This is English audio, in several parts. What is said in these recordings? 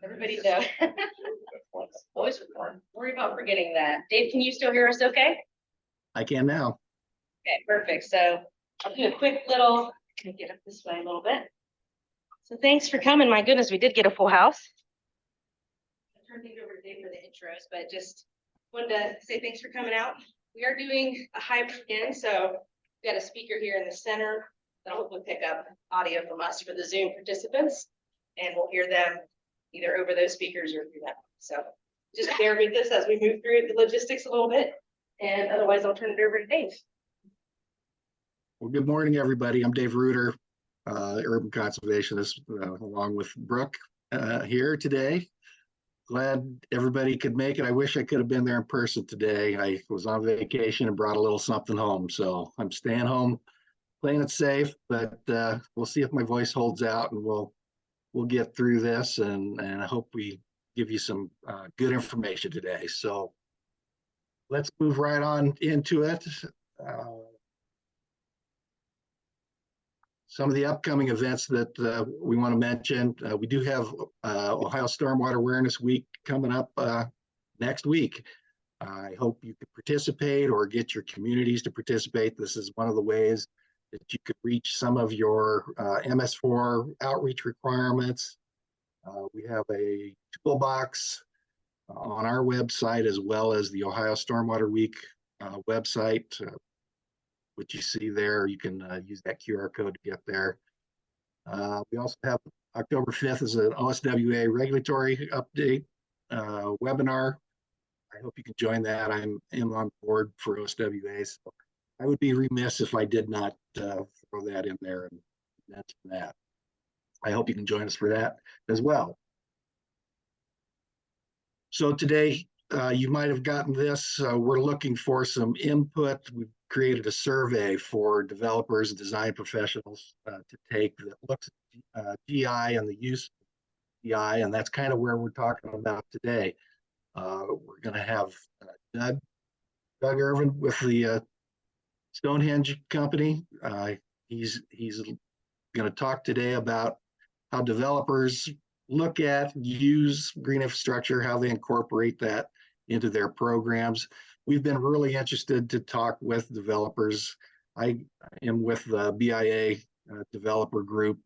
Everybody know. Always worry about forgetting that. Dave, can you still hear us okay? I can now. Okay, perfect. So I'll do a quick little, can I get up this way a little bit? So thanks for coming. My goodness, we did get a full house. I'll turn things over to Dave for the intros, but just wanted to say thanks for coming out. We are doing a hybrid again, so we got a speaker here in the center that'll hopefully pick up audio from us for the Zoom participants, and we'll hear them either over those speakers or through them. So just bear with us as we move through the logistics a little bit, and otherwise I'll turn it over to Dave. Well, good morning, everybody. I'm Dave Reuter, urban conservationist, along with Brooke here today. Glad everybody could make it. I wish I could have been there in person today. I was on vacation and brought a little something home, so I'm staying home, playing it safe. But we'll see if my voice holds out, and we'll get through this. And I hope we give you some good information today. So let's move right on into it. Some of the upcoming events that we want to mention, we do have Ohio Stormwater Awareness Week coming up next week. I hope you can participate or get your communities to participate. This is one of the ways that you could reach some of your MS4 outreach requirements. We have a toolbox on our website, as well as the Ohio Stormwater Week website, which you see there. You can use that QR code to get there. We also have October 5th is an OSWA regulatory update webinar. I hope you can join that. I am on board for OSWA, so I would be remiss if I did not throw that in there and mention that. I hope you can join us for that as well. So today, you might have gotten this. We're looking for some input. We've created a survey for developers and design professionals to take that looks at GI and the use of GI, and that's kind of where we're talking about today. We're going to have Doug Irvin with the Stonehenge Company. He's going to talk today about how developers look at, use green infrastructure, how they incorporate that into their programs. We've been really interested to talk with developers. I am with the BIA developer group.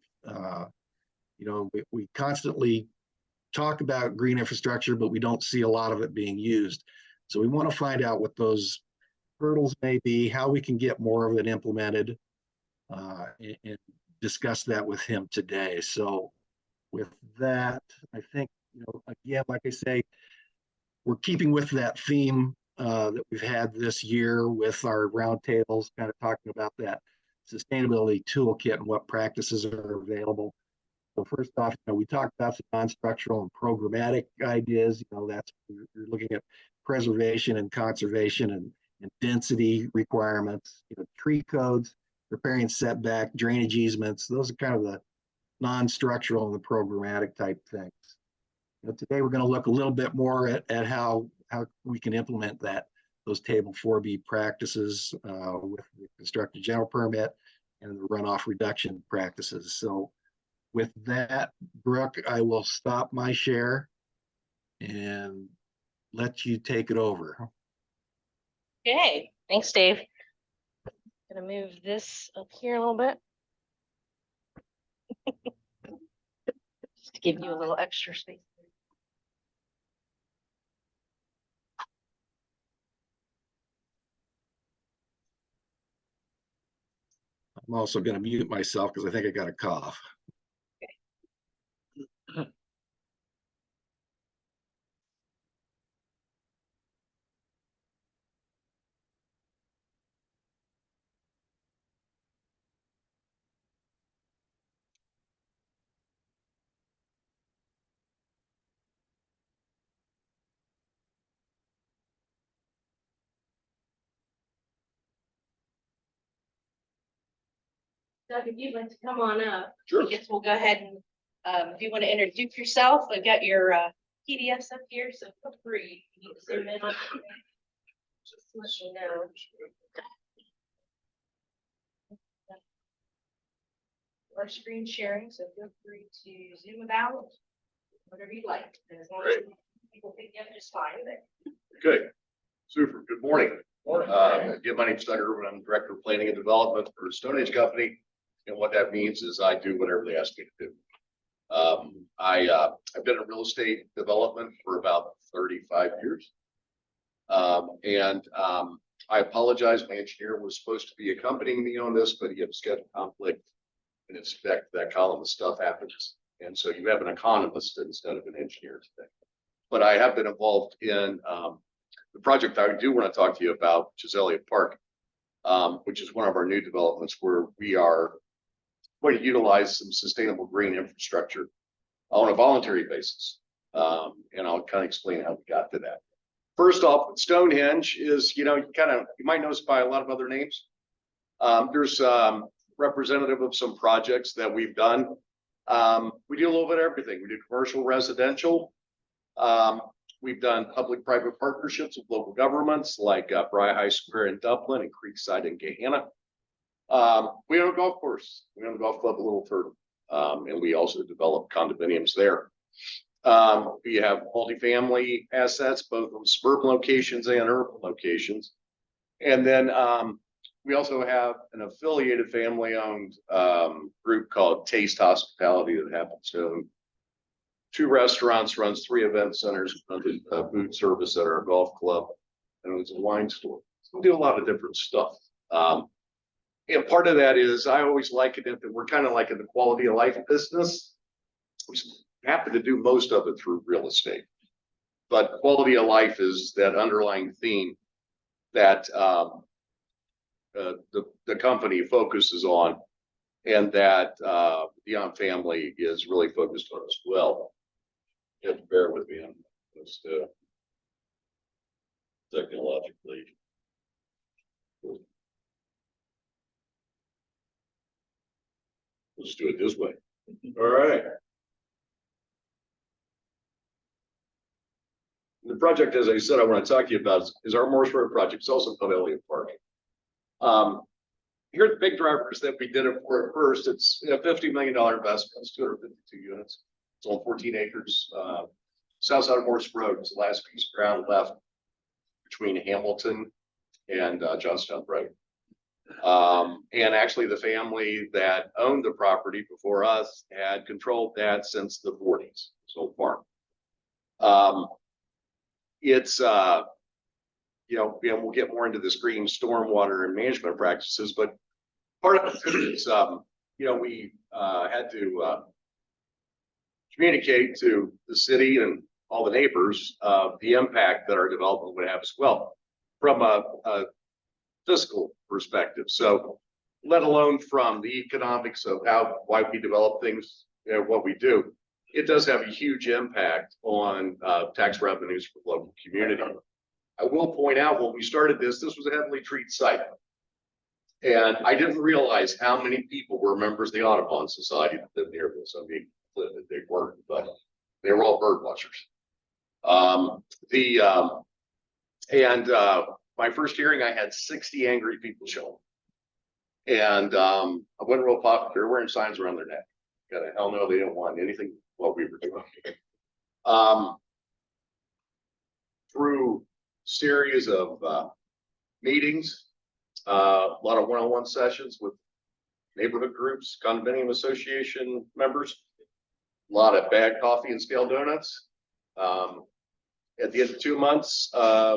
We constantly talk about green infrastructure, but we don't see a lot of it being used. So we want to find out what those hurdles may be, how we can get more of it implemented, and discuss that with him today. So with that, I think, again, like I say, we're keeping with that theme that we've had this year with our roundtables, kind of talking about that sustainability toolkit and what practices are available. So first off, we talked about some non-structural and programmatic ideas. That's you're looking at preservation and conservation and density requirements, tree codes, riparian setback, drainage easements. Those are kind of the non-structural and the programmatic type things. Today we're going to look a little bit more at how we can implement those table 4B practices with the constructed general permit and the runoff reduction practices. So with that, Brooke, I will stop my share and let you take it over. Okay, thanks, Dave. I'm gonna move this up here a little bit. Just to give you a little extra space. I'm also going to mute myself because I think I got a cough. Okay. Doug, if you'd like to come on up, Sure. I guess we'll go ahead and if you want to introduce yourself, I've got your PDFs up here, so feel free. You need to zoom in on just to let you know. our screen sharing, so feel free to zoom about, whatever you like. And as long as people pick you up just fine, but Good. Super. Good morning. Again, my name's Doug Irwin. I'm Director of Planning and Development for Stone Age Company. And what that means is I do whatever they ask me to do. I've been in real estate development for about 35 years. I apologize. My engineer was supposed to be accompanying me on this, but he had a schedule conflict. And it's that column of stuff happens. And so you have an economist instead of an engineer today. But I have been involved in the project I do want to talk to you about, which is Elliott Park, which is one of our new developments where we are going to utilize some sustainable green infrastructure on a voluntary basis. And I'll kind of explain how we got to that. First off, Stonehenge is, you might know us by a lot of other names. There's representative of some projects that we've done. We do a little bit of everything. We do commercial, residential. We've done public-private partnerships with local governments like Bry High Square in Dublin and Creekside in Gahanna. We own a golf course. We own a golf club, a Little Turtle, and we also develop condominiums there. We have multifamily assets, both on suburban locations and urban locations. And then we also have an affiliated family-owned group called Taste Hospitality that happens to own 2 restaurants, runs 3 event centers, runs a food service at our golf club, and it's a wine store. So we do a lot of different stuff. And part of that is I always liken it that we're kind of like in the quality of life business. We happen to do most of it through real estate. But quality of life is that underlying theme that the company focuses on, and that the Young family is really focused on as well. You have to bear with me on this technologically. Let's do it this way. All right. The project, as I said, I want to talk to you about is our Morse Road project. It's also called Elliott Park. Here are the big drivers that we did it for at first. It's a $50 million investment. It's 252 units. It's on 14 acres. South side of Morse Road is the last piece of ground left between Hamilton and Johnstown Road. And actually the family that owned the property before us had controlled that since the 40s, so far. It's we'll get more into this green stormwater and management practices, but part of it is, we had to communicate to the city and all the neighbors the impact that our development would have as well from a fiscal perspective. So let alone from the economics of why we develop things, what we do, it does have a huge impact on tax revenues for the local community. I will point out when we started this was a heavily treated site. And I didn't realize how many people were members of the Audubon Society that lived near this. I mean, they weren't, but they were all bird watchers. My first hearing, I had 60 angry people show up. And I wasn't real popular. They were wearing signs around their neck. Got a hell no, they didn't want anything what we were doing. Through series of meetings, a lot of one-on-one sessions with neighborhood groups, condominium association members, a lot of bad coffee and stale donuts. At the end of 2 months,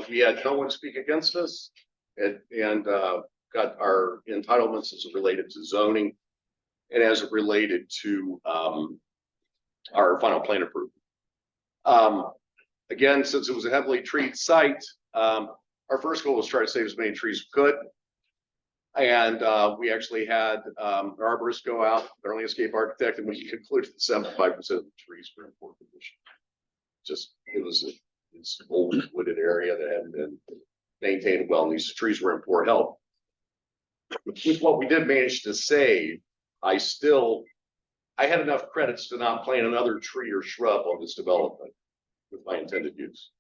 we had no one speak against us, and got our entitlements as it related to zoning and as it related to our final plan approval. Again, since it was a heavily treated site, our first goal was try to save as many trees as we could. And we actually had an arborist go out, our landscape architect, and we concluded that 75% of the trees were in poor condition. It was this old wooded area that hadn't been maintained well, and these trees were in poor health. With what we did manage to save, I had enough credits to not plant another tree or shrub on this development with my intended use.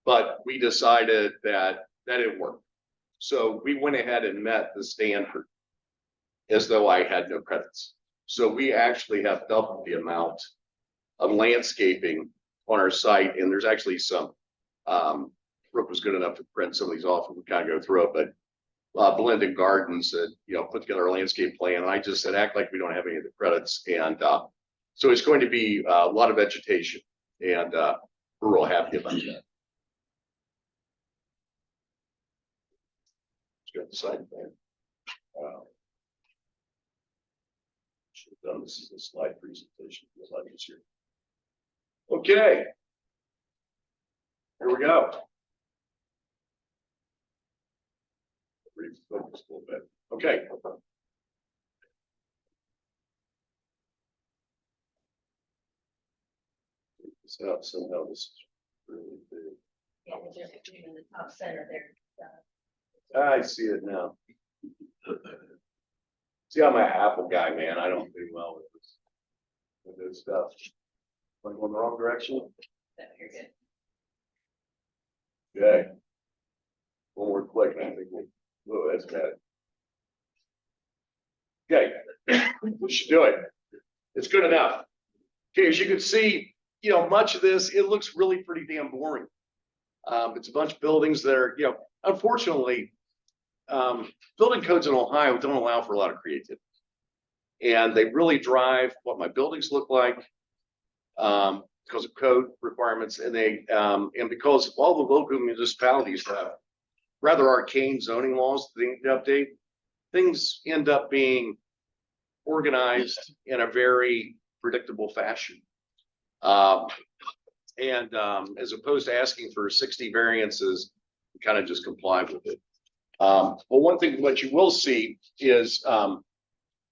But we decided that didn't work. So we went ahead and met the standard as though I had no credits. So we actually have doubled the amount of landscaping on our site, and there's actually some, Brooke was good enough to print some of these off, and we kind of go through it, but Blended Gardens that, put together a landscape plan, and I just said, act like we don't have any of the credits, and so it's going to be a lot of vegetation, and we're real happy about that. Let's go to the side plan. Should have done this as a slide presentation. It's like this here. Okay. Here we go. Refocus a little bit. Okay. This out somehow. This is really big. Yeah, there's a tree in the top center there. I see it now. See, I'm an Apple guy, man. I don't do well with this stuff. Am I going the wrong direction? You're good. Okay. One more click, and I think oh, that's bad. Okay, we should do it. It's good enough. Okay, as you can see, much of this, it looks really pretty damn boring. It's a bunch of buildings that are, unfortunately, building codes in Ohio don't allow for a lot of creativity. And they really drive what my buildings look like because of code requirements. And and because all the local municipalities have rather arcane zoning laws that they need to update, things end up being organized in a very predictable fashion. As opposed to asking for 60 variances, you kind of just comply with it. Well, one thing what you will see is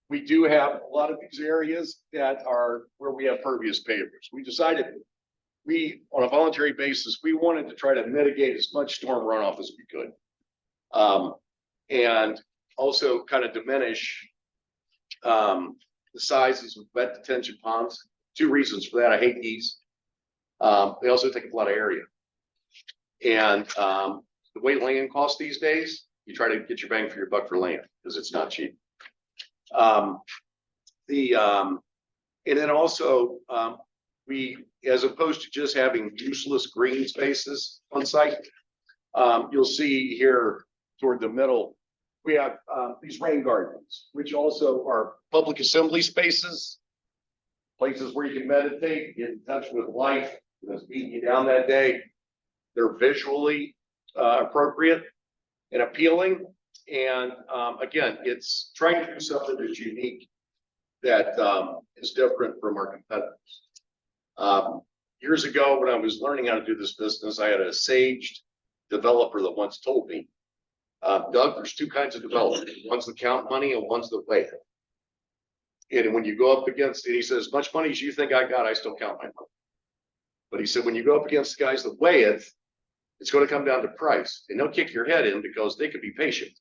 we do have a lot of these areas that are where we have pervious pavers. We decided on a voluntary basis, we wanted to try to mitigate as much storm runoff as we could. And also kind of diminish the sizes of wet detention ponds. Two reasons for that. I hate these. They also take a lot of area. And the way land costs these days, you try to get your bang for your buck for land because it's not cheap. And then also we, as opposed to just having useless green spaces on site, you'll see here toward the middle, we have these rain gardens, which also are public assembly spaces, places where you can meditate, get in touch with life that's beating you down that day. They're visually appropriate and appealing. And again, it's trying to do something that's unique, that is different from our competitors. Years ago, when I was learning how to do this business, I had a saged developer that once told me, Doug, there's two kinds of development. One's the count money and one's the weigh it. And when you go up against it, he says, as much money as you think I got, I still count my money. But he said, when you go up against the guys that weigh it, it's going to come down to price. And they'll kick your head in because they could be patient.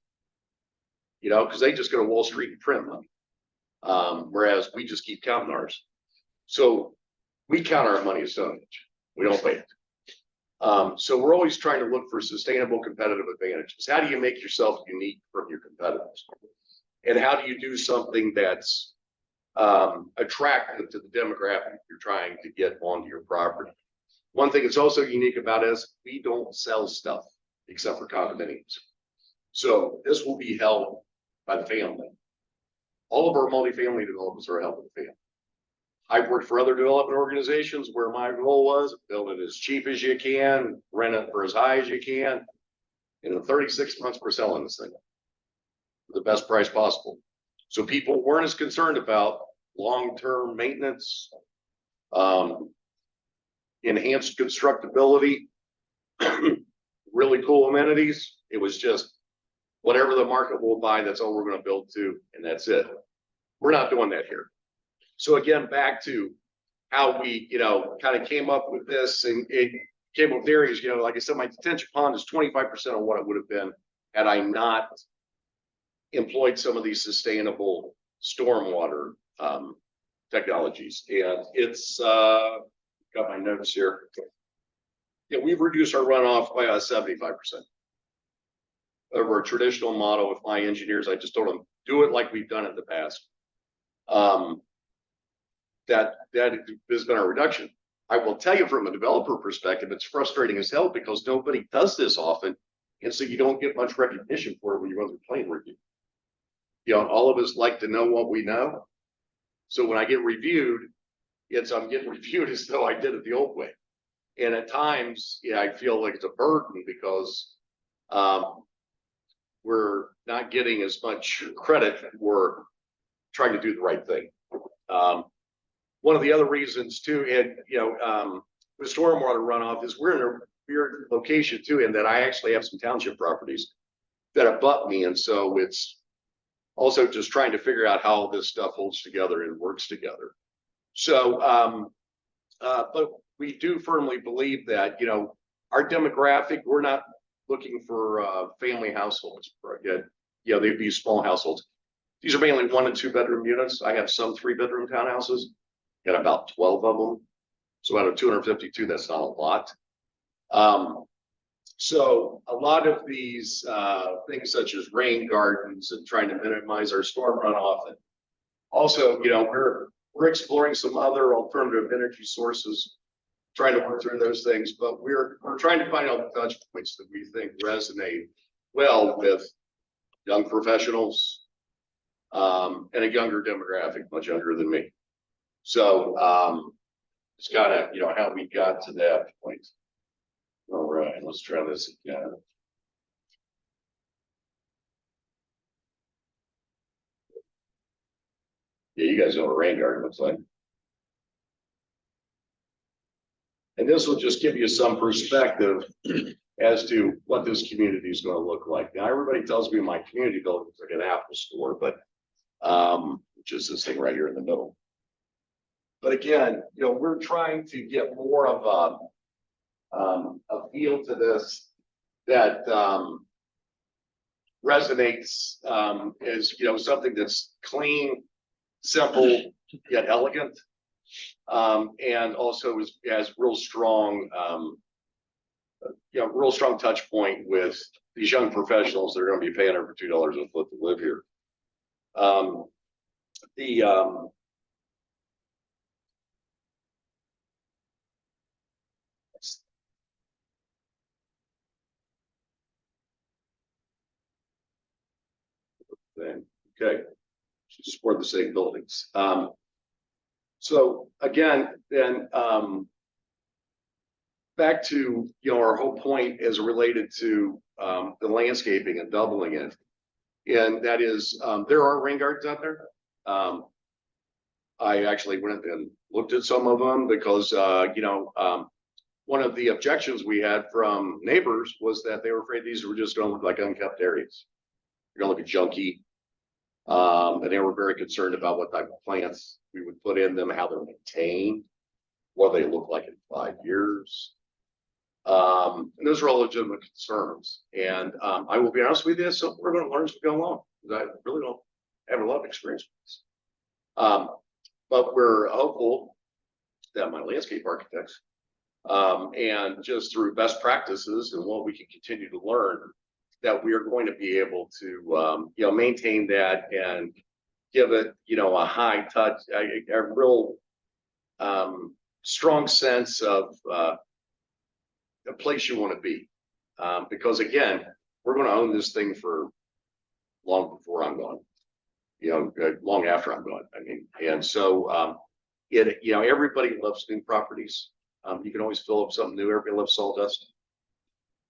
Because they just go to Wall Street and print money. Whereas we just keep counting ours. So we count our money as tonnage. We don't weigh it. So we're always trying to look for sustainable competitive advantages. How do you make yourself unique from your competitors? And how do you do something that's attractive to the demographic you're trying to get onto your property? One thing that's also unique about us, we don't sell stuff except for condominiums. So this will be held by the family. All of our multifamily developments are held by the family. I've worked for other development organizations where my goal was build it as cheap as you can, rent it for as high as you can. And in 36 months, we're selling this thing for the best price possible. So people weren't as concerned about long-term maintenance, enhanced constructability, really cool amenities. It was just whatever the market will buy, that's all we're going to build to, and that's it. We're not doing that here. So again, back to how we, kind of came up with this, and it came up with areas, like I said, my detention pond is 25% of what it would have been had I not employed some of these sustainable stormwater technologies. And it's, got my notes here. Yeah, we've reduced our runoff by 75%. Over a traditional model with my engineers, I just told them, do it like we've done it in the past. that has been a reduction. I will tell you from a developer perspective, it's frustrating as hell because nobody does this often. And so you don't get much recognition for it when you run the plan review. You know, all of us like to know what we know. So when I get reviewed, I'm getting reviewed as though I did it the old way. And at times, yeah, I feel like it's a burden because we're not getting as much credit for trying to do the right thing. One of the other reasons too, and with stormwater runoff is we're in a weird location too, in that I actually have some township properties that abut me. And so it's also just trying to figure out how this stuff holds together and works together. So, but we do firmly believe that, our demographic, we're not looking for family households. They'd be small households. These are mainly 1 and 2 bedroom units. I have some 3-bedroom townhouses, got about 12 of them. So out of 252, that's not a lot. So a lot of these things such as rain gardens and trying to minimize our storm runoff. And also, we're exploring some other alternative energy sources, trying to work through those things, but we're trying to find out the touch points that we think resonate well with young professionals, and a younger demographic, much younger than me. So it's kind of, how we got to that point. All right, let's try this again. Yeah, you guys know what a rain garden looks like. And this will just give you some perspective as to what this community is going to look like. Now, everybody tells me my community building is like an Apple store, but which is this thing right here in the middle. But again, we're trying to get more of a feel to this that resonates as something that's clean, simple, yet elegant, and also has real strong touch point with these young professionals that are going to be paying over $2 a foot to live here. Okay, to support the same buildings. So again, then back to our whole point is related to the landscaping and doubling it, and that is there are rain gardens out there. I actually went and looked at some of them because one of the objections we had from neighbors was that they were afraid these were just going to look like unkept areas. They're going to look junky. And they were very concerned about what type of plants we would put in them, how they're maintained, what they look like in 5 years. And those are all legitimate concerns. And I will be honest with you, so we're going to learn as we go along, because I really don't have a lot of experience with this. But we're hopeful that my landscape architects, and just through best practices and what we can continue to learn, that we are going to be able to, maintain that and give it, a high touch, a real strong sense of a place you want to be. Because again, we're going to own this thing for long before I'm gone, long after I'm gone. I mean, and so everybody loves new properties. You can always fill up something new. Everybody loves sawdust.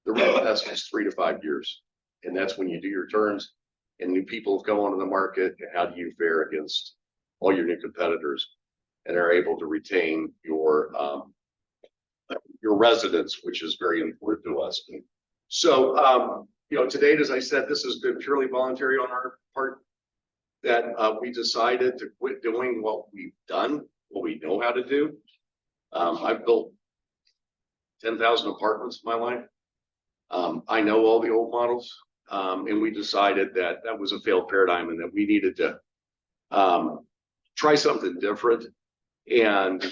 The real test is 3 to 5 years. And that's when you do your turns and new people come onto the market. And how do you fare against all your new competitors and are able to retain your residents, which is very important to us. So, to date, as I said, this has been purely voluntary on our part, that we decided to quit doing what we've done, what we know how to do. I've built 10,000 apartments in my life. I know all the old models, and we decided that that was a failed paradigm and that we needed to try something different and,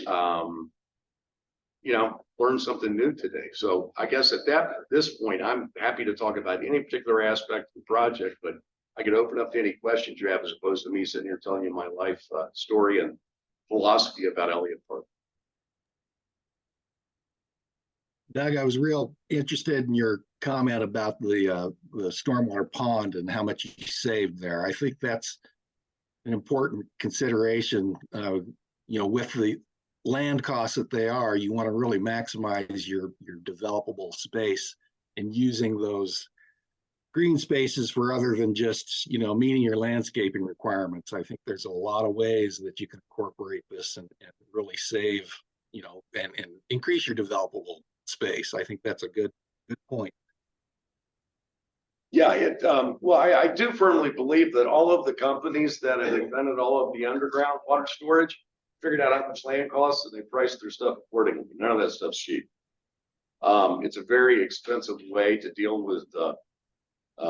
learn something new today. So I guess at this point, I'm happy to talk about any particular aspect of the project, but I could open up to any questions you have as opposed to me sitting here telling you my life story and philosophy about Elliott Park. Doug, I was real interested in your comment about the stormwater pond and how much you saved there. I think that's an important consideration. With the land costs that they are, you want to really maximize your developable space and using those green spaces for other than just, meeting your landscaping requirements. I think there's a lot of ways that you can incorporate this and really save, and increase your developable space. I think that's a good point. Yeah, I do firmly believe that all of the companies that have invented all of the underground water storage figured out how much land costs and they priced their stuff accordingly. None of that stuff's cheap. It's a very expensive way to deal with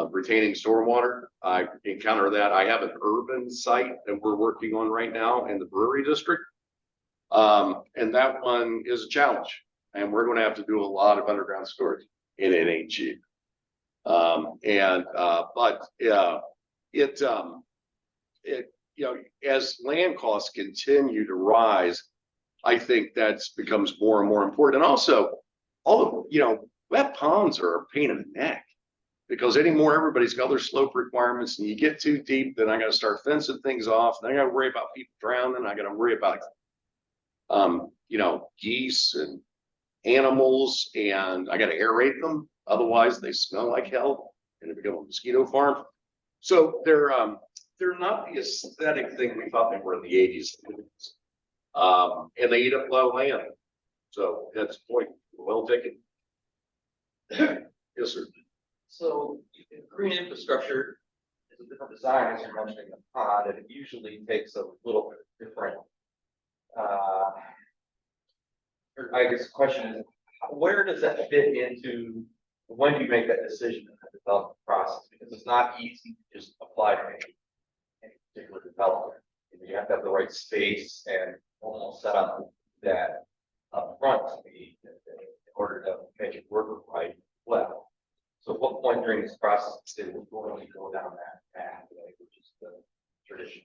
retaining stormwater. I encounter that. I have an urban site that we're working on right now in the brewery district. And that one is a challenge. And we're going to have to do a lot of underground storage. And it ain't cheap. As land costs continue to rise, I think that becomes more and more important. And also, wet ponds are a pain in the neck because anymore everybody's got their slope requirements, and you get too deep, then I got to start fencing things off. Then I got to worry about people drowning. I got to worry about, geese and animals, and I got to aerate them. Otherwise, they smell like hell, and it becomes a mosquito farm. So they're not the aesthetic thing we thought they were in the 80s. And they eat up low land. So that's the point. Well taken. Yes, sir. So green infrastructure is a different design, as you're mentioning the pond, and it usually takes a little bit different. I guess the question is, where does that fit into? When do you make that decision in the development process? Because it's not easy to just apply to any particular development. You have to have the right space and almost set up that up front in order to make it work right well. So at what point during this process did we going to go down that path, which is the tradition?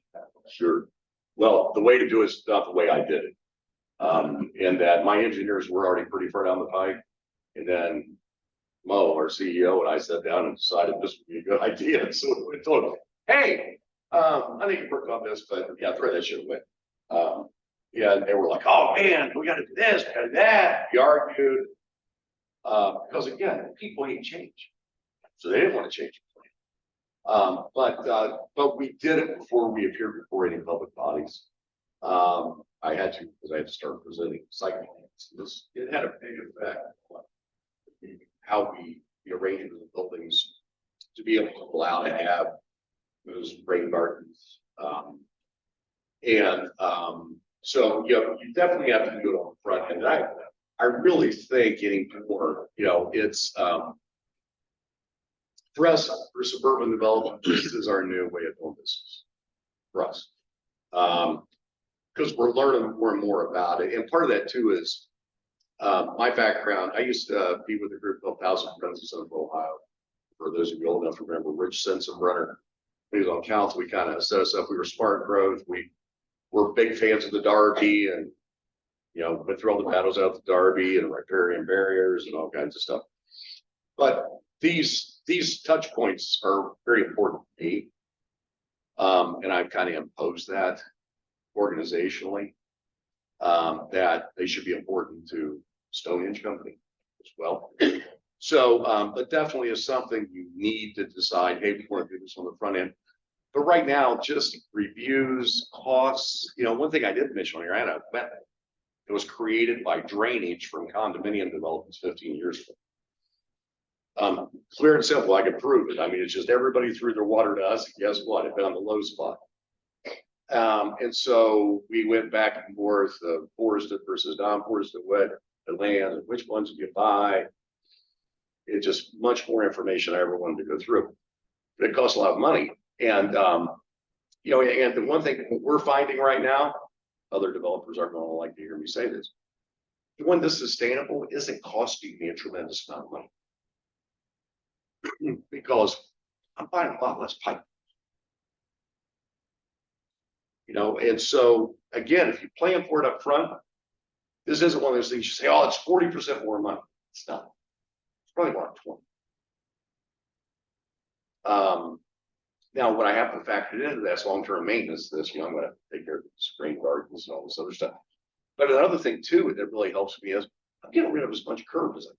Sure. Well, the way to do it is not the way I did it. And that my engineers were already pretty far down the pike. And then Mo, our CEO, and I sat down and decided this would be a good idea. So we told him, hey, I think you worked on this, but yeah, throw that shit away. And they were like, oh man, we got to do this, we got to do that. We argued. Because again, people hate change. So they didn't want to change the plan. But we did it before we appeared before any public bodies. I had to, because I had to start presenting site plans. It had a big effect on how we arranged the buildings to be able to allow to have those rain gardens. So you definitely have to do it on the front end. I really think getting more, it's for us, for suburban development, this is our new way of doing business for us. Because we're learning more and more about it. And part of that too is my background. I used to be with a group called 1,000 Friends of Central Ohio. For those of you old enough to remember, Rich Sensenbrenner, he was on council. We kind of set us up. We were smart growth. We were big fans of the Derby, and went through all the battles out the Derby and riparian barriers and all kinds of stuff. But these touch points are very important to me, and I've kind of imposed that organizationally, that they should be important to Stonehenge Company as well. So, but definitely is something you need to decide, hey, we want to do this on the front end. But right now, just reviews, costs, one thing I did mention here, I had a method that was created by drainage from condominium developments 15 years ago. Clear and simple, I could prove it. I mean, it's just everybody threw their water to us, and guess what? It found the low spot. And so we went back and forth, forested versus non-forested wet land, and which ones do you buy? It's just much more information I ever wanted to go through. But it costs a lot of money. And, and the one thing we're finding right now, other developers aren't going to like to hear me say this. When this is sustainable, isn't costing me a tremendous amount of money. Because I'm buying a lot less pipe. You know, and so again, if you plan for it up front, this isn't one of those things you say, oh, it's 40% more money. It's not. It's probably more like 20. Now, what I have to factor into that's long-term maintenance. This, you know, I'm going to take care of the spring gardens and all this other stuff. But another thing too that really helps me is I'm getting rid of as much curb as I can.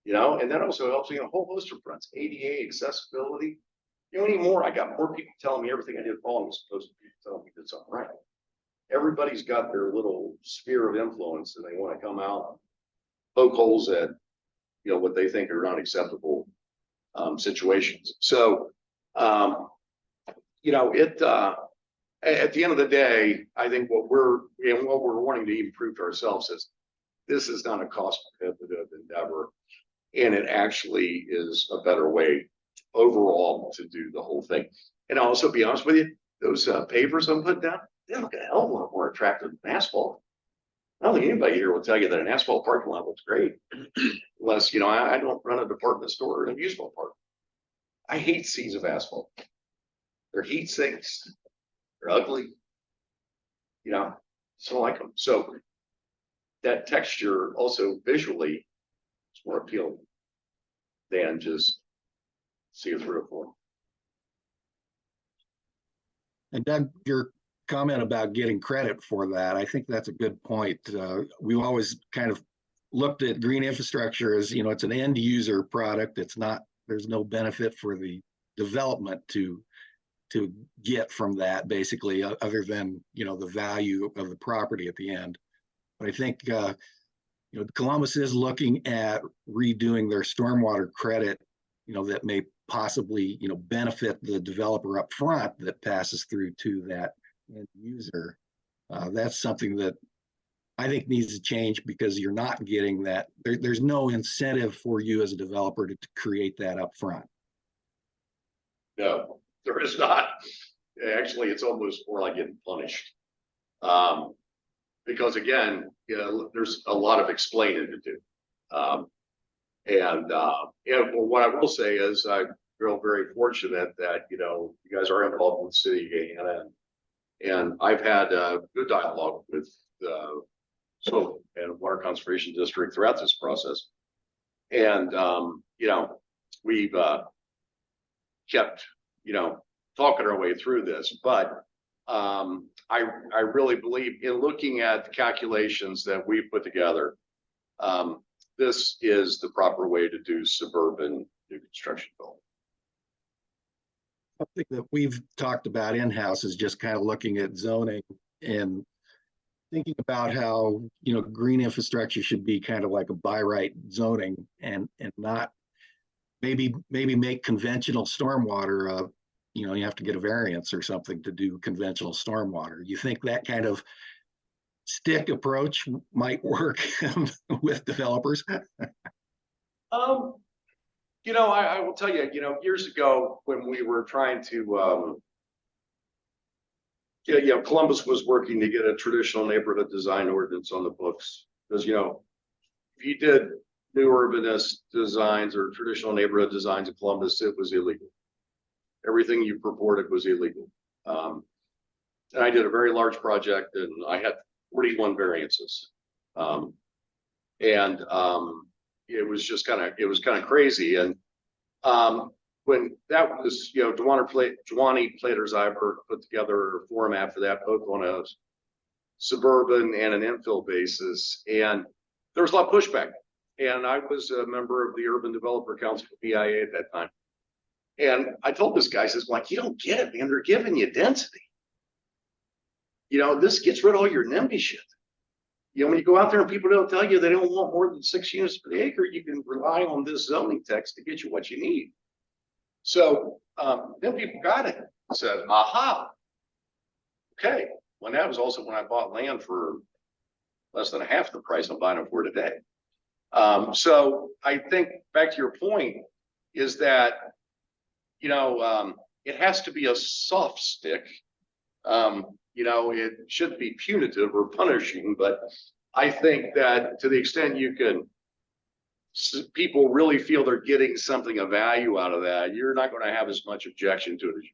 You know, and that also helps me in a whole host of fronts. ADA, accessibility. You know, anymore, I got more people telling me everything I did wrong was supposed to be telling me did something right. Everybody's got their little sphere of influence and they want to come out, poke holes at, you know, what they think are unacceptable situations. So, you know, at the end of the day, I think what we're wanting to even prove to ourselves is this is not a cost prohibitive endeavor, and it actually is a better way overall to do the whole thing. And I'll also be honest with you, those pavers I'm putting down, they look a hell of a lot more attractive than asphalt. I don't think anybody here will tell you that an asphalt parking lot looks great, unless, you know, I don't run a department store or an amusement park. I hate seas of asphalt. They're heat sinks. They're ugly. You know, so I like them. So that texture also visually is more appealing than just see it through a form. And Doug, your comment about getting credit for that, I think that's a good point. We've always kind of looked at green infrastructure as, you know, it's an end user product. It's not, there's no benefit for the development to get from that, basically, other than, you know, the value of the property at the end. But I think, you know, Columbus is looking at redoing their stormwater credit, you know, that may possibly, you know, benefit the developer up front that passes through to that end user. That's something that I think needs to change, because you're not getting that. There's no incentive for you as a developer to create that up front. No, there is not. Actually, it's almost more like getting punished. Because again, you know, there's a lot of explaining to do. Yeah, well, what I will say is I feel very fortunate that, you know, you guys are involved with the city of Gahanna, and I've had a good dialogue with the Soil and Water Conservation District throughout this process. And, you know, we've kept, you know, talking our way through this, but I really believe in looking at the calculations that we've put together, this is the proper way to do suburban new construction building. Something that we've talked about in-house is just kind of looking at zoning and thinking about how, you know, green infrastructure should be kind of like a by right zoning, and not maybe make conventional stormwater, you know, you have to get a variance or something to do conventional stormwater. You think that kind of stick approach might work with developers? You know, I will tell you, you know, years ago when we were trying to, you know, Columbus was working to get a traditional neighborhood design ordinance on the books, because, you know, if you did new urbanist designs or traditional neighborhood designs in Columbus, it was illegal. Everything you purported was illegal. And I did a very large project, and I had 41 variances. It was just kind of crazy. And when that was, you know, Dwani Plater-Zyber put together a forum after that, both on a suburban and an infill basis, and there was a lot of pushback. And I was a member of the Urban Developer Council, BIA, at that time. And I told this guy, I says, like, you don't get it, man. They're giving you density. You know, this gets rid of all your NIMBY shit. You know, when you go out there and people don't tell you they don't want more than 6 units per acre, you can rely on this zoning text to get you what you need. So then people got it. Said, aha. Okay. Well, that was also when I bought land for less than half the price I'm buying it for today. So I think back to your point is that, you know, it has to be a soft stick. You know, it shouldn't be punitive or punishing, but I think that to the extent you can, people really feel they're getting something of value out of that, you're not going to have as much objection to it as you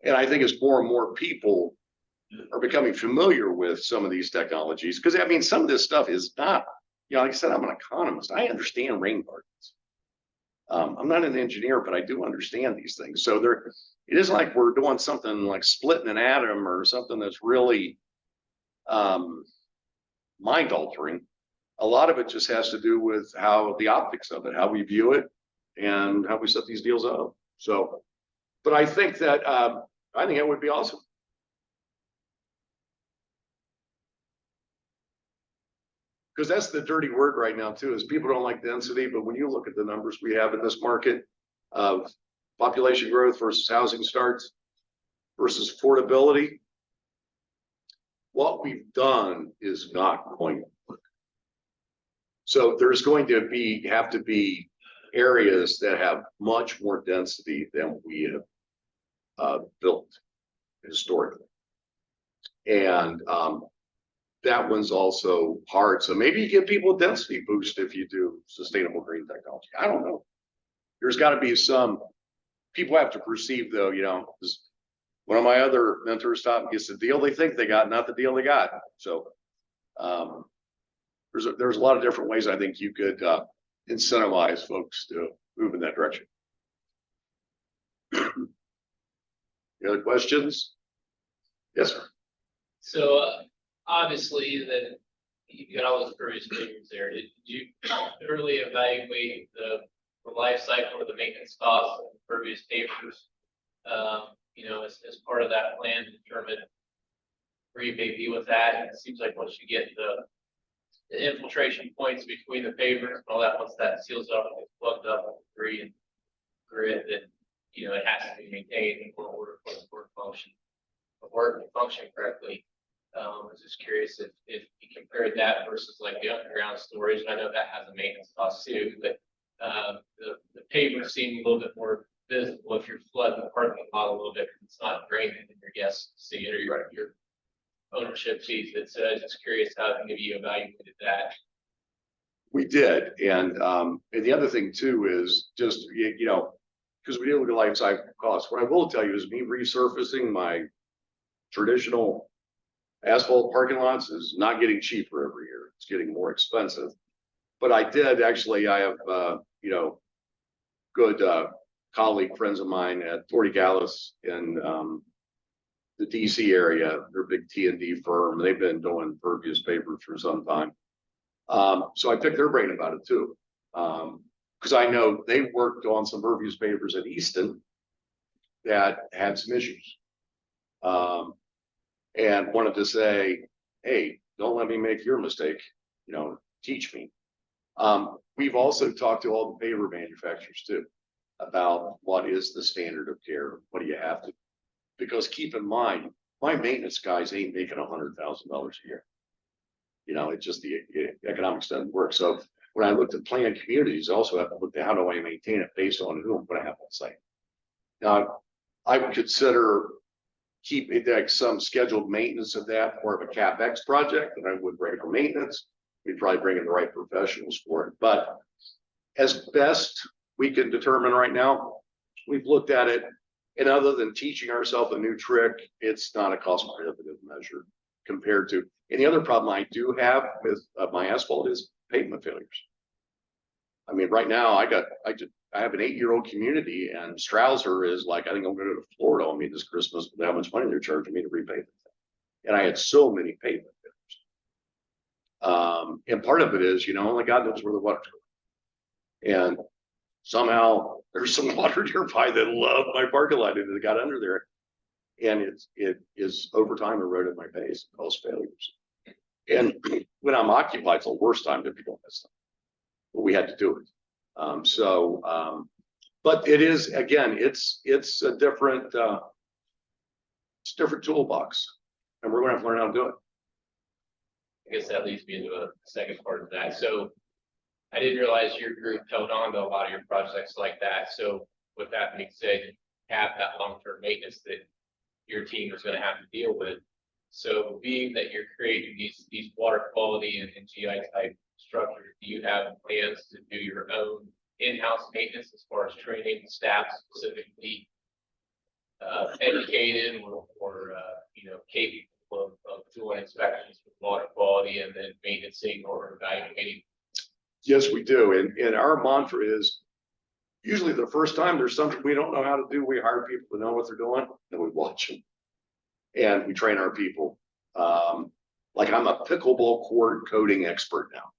may And I think as more and more people are becoming familiar with some of these technologies, because I mean, some of this stuff is not, you know, like I said, I'm an economist. I understand rain gardens. I'm not an engineer, but I do understand these things. So it isn't like we're doing something like splitting an atom or something that's really mind altering. A lot of it just has to do with how the optics of it, how we view it, and how we set these deals up. So, but I think that I think it would be awesome. Because that's the dirty word right now too, is people don't like density, but when you look at the numbers we have in this market of population growth versus housing starts versus affordability, what we've done is not going to work. So there's going to have to be areas that have much more density than we have built historically. And that one's also hard. So maybe you give people a density boost if you do sustainable green technology. I don't know. There's got to be some people have to perceive though, you know, one of my other mentors taught me it's the deal they think they got, not the deal they got. So there's a lot of different ways I think you could incentivize folks to move in that direction. Any other questions? Yes, sir. So obviously that you've got all those previous papers there. Did you thoroughly evaluate the life cycle or the maintenance costs of the previous papers? You know, as part of that plan to determine where you may be with that. And it seems like once you get the infiltration points between the pavers and all that, once that seals up and gets plugged up with the grid, that you know it has to be maintained in order for the work to function correctly. I was just curious if you compared that versus like the underground storage. I know that has a maintenance cost too, but the pavers seem a little bit more visible if you're flooding the parking lot a little bit because it's not draining and your guests see it or your ownership sees it. So I was just curious how maybe you evaluated that. We did, and the other thing too is just you know, because we did look at life cycle costs. What I will tell you is me resurfacing my traditional asphalt parking lots is not getting cheaper every year. It's getting more expensive. But I did actually, I have, you know, good colleague friends of mine at Torty Gallus in the DC area. They're a big T&D firm. They've been doing pervious paper for some time. So I picked their brain about it too. Because I know they worked on some pervious papers at Easton that had some issues. And wanted to say, hey, don't let me make your mistake, you know, teach me. We've also talked to all the paver manufacturers too about what is the standard of care, what do you have to, because keep in mind, my maintenance guys ain't making $100,000 a year. You know, it just, the economics doesn't work. So when I looked at planned communities, I also have to look at how do I maintain it based on who I'm going to have on site. Now, I would consider keep it like some scheduled maintenance of that, more of a CapEx project than I would regular maintenance. We'd probably bring in the right professionals for it. But as best we can determine right now, we've looked at it, and other than teaching ourselves a new trick, it's not a cost prohibitive measure compared to. And the other problem I do have with my asphalt is pavement failures. I mean, right now I have an 8-year-old community, and Strouser is like, I think I'm going to go to Florida on me this Christmas with how much money they're charging me to repave it. And I had so many pavement failures. And part of it is, you know, only God knows where the water's going. And somehow there's some water nearby that love my parking lot and it got under there. And it is over time eroded my base and caused failures. And when I'm occupied, it's the worst time to be doing this stuff. But we had to do it. But it is, again, it's a different, it's a different toolbox, and we're going to have to learn how to do it. I guess that leads me into a second part of that. So I didn't realize your group held on to a lot of your projects like that. So with that being said, you have that long-term maintenance that your team is going to have to deal with. So being that you're creating these water quality and GI type structures, do you have plans to do your own in-house maintenance as far as training staff specifically educated or capable of doing inspections with water quality and then maintaining or evaluating. Yes, we do. And our mantra is usually the first time there's something we don't know how to do, we hire people to know what they're doing and we watch them. And we train our people. Like I'm a pickleball court coding expert now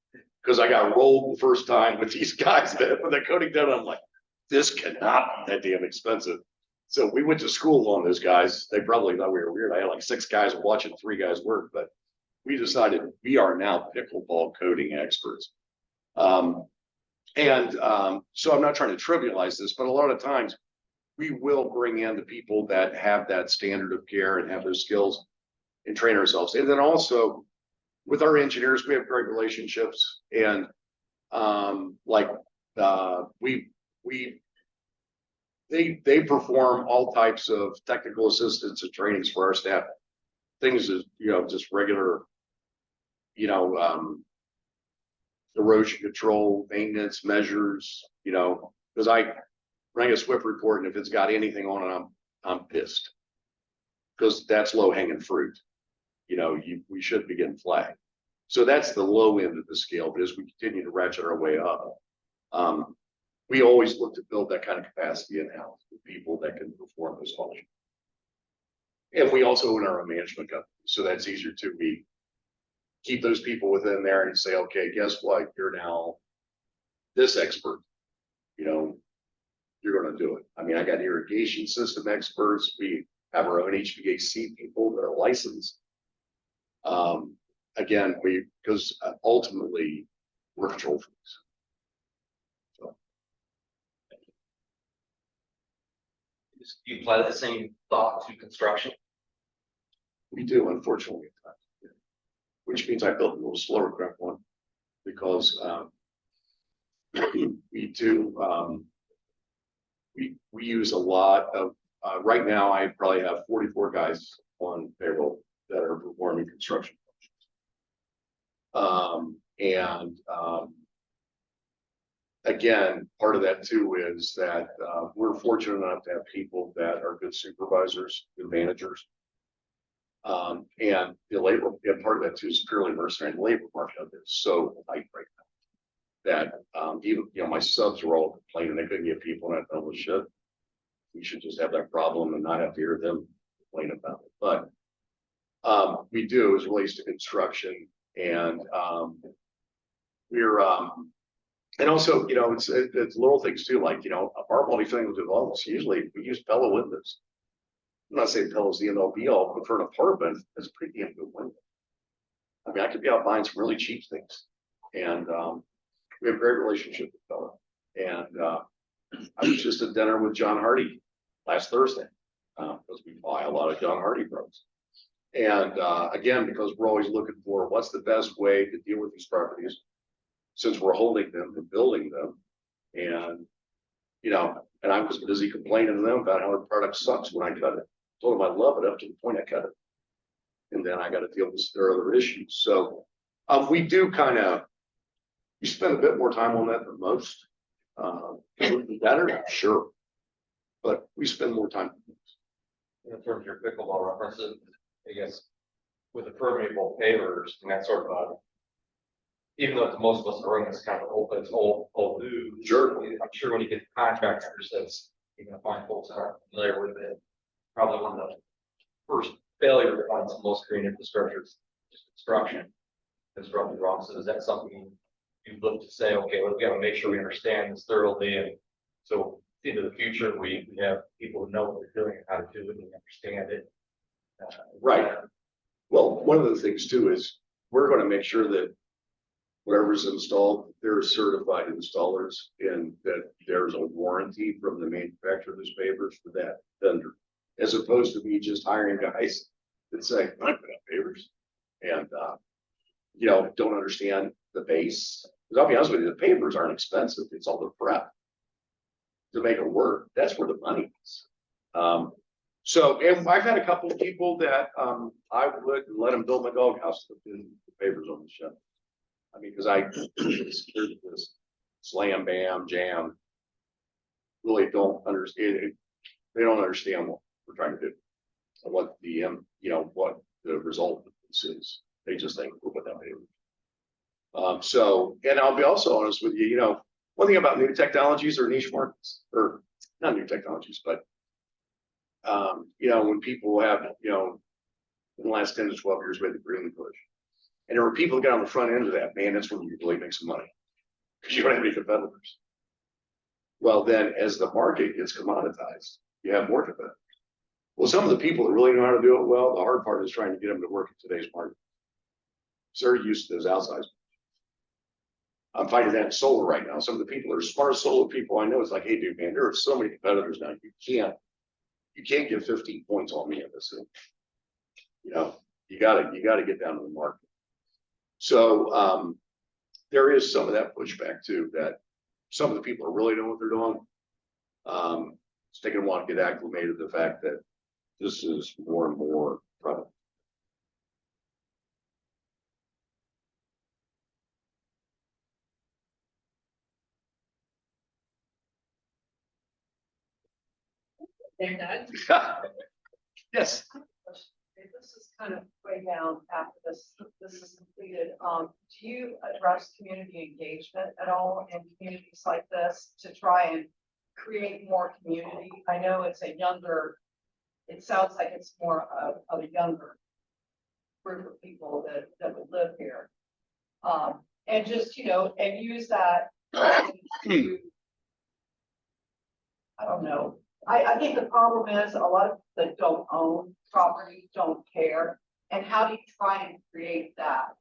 because I got rolled the first time with these guys that when the coding done, I'm like, this cannot be that damn expensive. So we went to school on those guys. They probably thought we were weird. I had like 6 guys watching 3 guys work, but we decided we are now pickleball coding experts. So I'm not trying to trivialize this, but a lot of times we will bring in the people that have that standard of care and have those skills and train ourselves. And then also with our engineers, we have great relationships and they perform all types of technical assistance and trainings for our staff. Things is, just regular, erosion control, maintenance measures, because I bring a SWIP report and if it's got anything on it, I'm pissed. Because that's low hanging fruit. We should be getting flagged. So that's the low end of the scale, but as we continue to ratchet our way up, we always look to build that kind of capacity in-house with people that can perform those functions. And we also own our own management company, so that's easier too. We keep those people within there and say, okay, guess what? You're now this expert. You're going to do it. I mean, I got irrigation system experts. We have our own HVAC people that are licensed. Again, because ultimately we're control freaks. Do you apply the same thought to construction? We do, unfortunately, which means I built a little slower craft one because we do. We use a lot of. Right now, I probably have 44 guys on payroll that are performing construction functions. Again, part of that too is that we're fortunate enough to have people that are good supervisors, good managers. And the labor, and part of that too is purely mercenary. The labor market is so tight right now that even my subs are all complaining they couldn't get people, and I thought, well, shit, we should just have that problem and not have to hear them complain about it. But we do as it relates to construction, and we're and also, it's little things too, like, our multi-family developments, usually we use Pella windows. I'm not saying Pella's the end all be all, but for an apartment, it's a pretty damn good window. I mean, I could be out buying some really cheap things. And we have a great relationship with Pella. And I was just at dinner with John Hardy last Thursday, because we buy a lot of John Hardy products. And again, because we're always looking for what's the best way to deal with these properties, since we're holding them and building them. And, and I was busy complaining to them about how the product sucks when I cut it. I told them I love it up to the point I cut it. And then I got to deal with their other issues. So we do we spend a bit more time on that than most. Better, sure. But we spend more time. In terms of your pickleball references, I guess, with the permeable pavers and that sort of even though most of us are running this kind of open, it's old news. Sure. I'm sure when you get to contractors, that's you're going to find folks that aren't familiar with it. Probably one of the first failure to find some most green infrastructure is just construction. That's roughly wrong. So is that something you look to say, okay, well, we got to make sure we understand this thoroughly, and so into the future we have people who know what they're doing and how to do it and understand it. Right. Well, one of the things too is we're going to make sure that whatever's installed, they're certified installers, and that there's a warranty from the manufacturer of those pavers for that vendor, as opposed to me just hiring guys that say, I'm putting up pavers and, don't understand the base. Because I'll be honest with you, the pavers aren't expensive. It's all the prep to make it work. That's where the money is. So, and I've had a couple of people that I would let them build my doghouse to put the pavers on the shelf. I mean, because I scared of this slam, bam, jam. Really don't understand it. They don't understand we're trying to do. And what the, what the result of this is. They just think we're what that is. So, and I'll be also honest with you, one thing about new technologies or niche markets, or not new technologies, but, when people have, in the last 10 to 12 years, made the green push. And there were people that got on the front end of that, man, that's when you really make some money. Because you don't have any competitors. Well, then as the market gets commoditized, you have more competitors. Well, some of the people that really know how to do it well, the hard part is trying to get them to work in today's market. So they're used to those outsized. I'm finding that in solar right now. Some of the people that are smart solar people I know, it's like, hey, dude, man, there are so many competitors now. You can't get 15 points on me in this thing. You gotta get down to the market. So there is some of that pushback too, that some of the people that really know what they're doing. It's taking a while to get acclimated to the fact that this is more and more prevalent. They're done. Yes. This is kind of way down after this is completed. Do you address community engagement at all in communities like this to try and create more community? I know it sounds like it's more of a younger group of people that would live here. And just, and use that to, I don't know. I think the problem is a lot of people that don't own property don't care. And how do you try and create that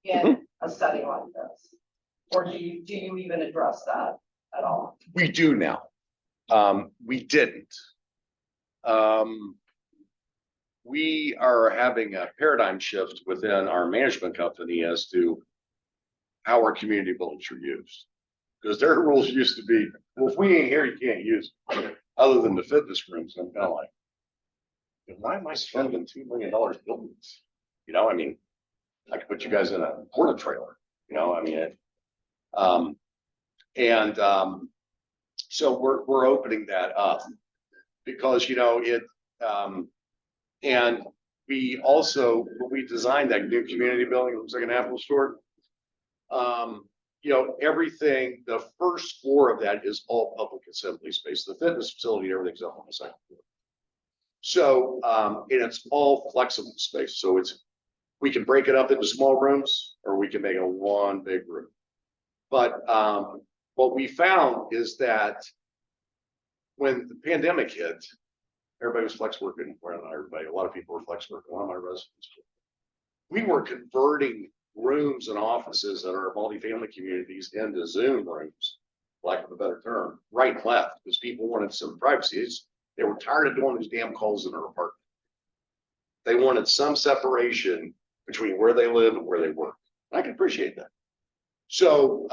in a setting like this? Or do you even address that at all? We do now. We didn't. We are having a paradigm shift within our management company as to how our community buildings are used. Because their rules used to be, well, if we ain't here, you can't use it, other than the fitness rooms. I'm kind of like, why am I spending $2 million building this? I could put you guys in a porta trailer, so we're opening that up because, and we also, when we designed that new community building, it looks like an Apple store. Everything, the first floor of that is all public assembly space. The fitness facility, everything's up on the second floor. So, and it's all flexible space. So we can break it up into small rooms or we can make it one big room. But what we found is that when the pandemic hit, everybody was flex working. Well, not everybody, a lot of people were flex working. One of my residents, we were converting rooms and offices that are multifamily communities into Zoom rooms, lack of a better term, right and left, because people wanted some privacy. They were tired of doing these damn calls in their apartment. They wanted some separation between where they live and where they work. I can appreciate that. So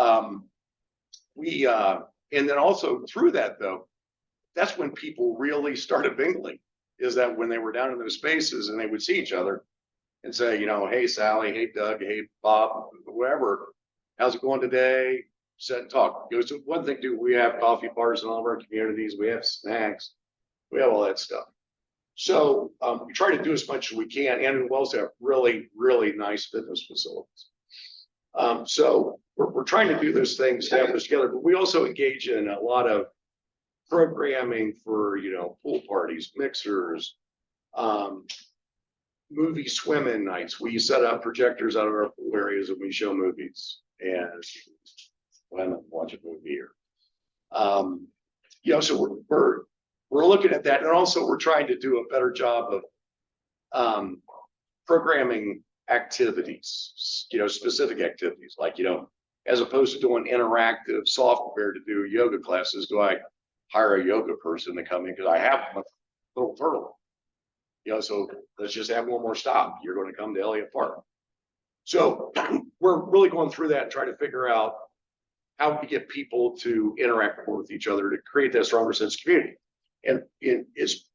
and then also through that though, that's when people really started mingling, is that when they were down in those spaces and they would see each other and say, hey, Sally, hey, Doug, hey, Bob, whoever, how's it going today? Sit and talk. So one thing too, we have coffee bars in all of our communities. We have snacks. We have all that stuff. So we try to do as much as we can. And we also have really, really nice fitness facilities. So we're trying to do those things, have this together, but we also engage in a lot of programming for, pool parties, mixers, movie swim-in nights. We set up projectors out of our pool areas and we show movies and women watch a movie here. So we're looking at that, and also we're trying to do a better job of programming activities, specific activities, like, as opposed to doing interactive software to do yoga classes, do I hire a yoga person to come in because I have a little turtle? So let's just have one more stop. You're going to come to Elliott Park. So we're really going through that and trying to figure out how we get people to interact more with each other to create that stronger sense of community. And it's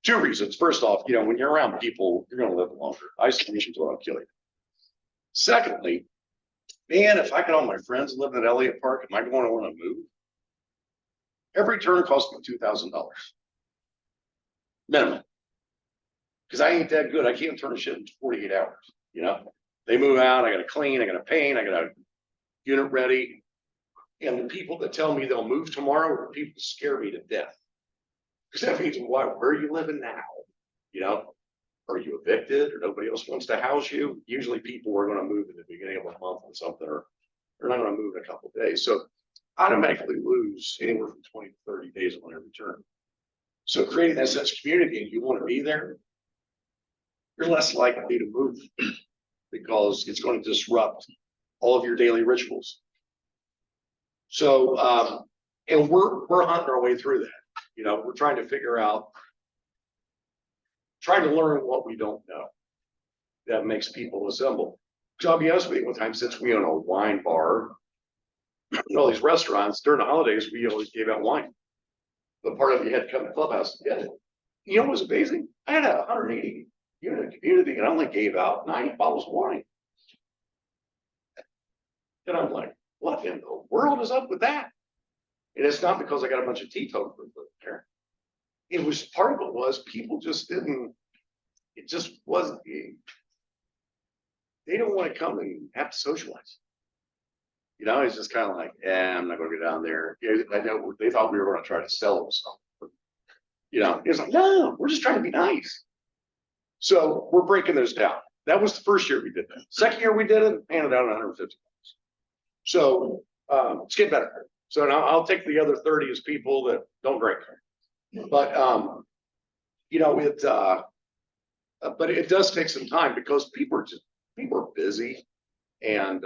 two reasons. First off, when you're around people, you're going to live longer. Isolation will kill you. Secondly, man, if I got all my friends living at Elliott Park, am I going to want to move? Every turn costs me $2,000. minimum. Cause I ain't that good. I can't turn shit in 48 hours, you know? They move out, I gotta clean, I gotta paint, I gotta unit ready. And the people that tell me they'll move tomorrow are people that scare me to death. Cause that means, why, where are you living now? You know, are you evicted or nobody else wants to house you? Usually people are gonna move at the beginning of a month or something, or they're not gonna move in a couple of days. So I automatically lose anywhere from 20 to 30 days on every return. So creating that sense of community, and you want to be there, you're less likely to move because it's going to disrupt all of your daily rituals. So, and we're hunting our way through that. You know, we're trying to figure out, trying to learn what we don't know that makes people assemble. So I'll be honest with you, one time, since we own a wine bar and all these restaurants, during the holidays, we always gave out wine. But part of you had to come to the clubhouse to get it. You know what was amazing? I had a 180 unit community and I only gave out 90 bottles of wine. And I'm like, what in the world is up with that? And it's not because I got a bunch of teetotalers there. It was, part of it was people just didn't, it just wasn't, they don't want to come and have to socialize. You know, it's just kind of like, I'm not going to go down there. I know they thought we were going to try to sell them something. You know, it's like, no, we're just trying to be nice. So we're breaking those down. That was the first year we did that. Second year we did it, handed out 150. So it's getting better. So now I'll take the other 30 as people that don't drink. But you know, but it does take some time because people are busy, and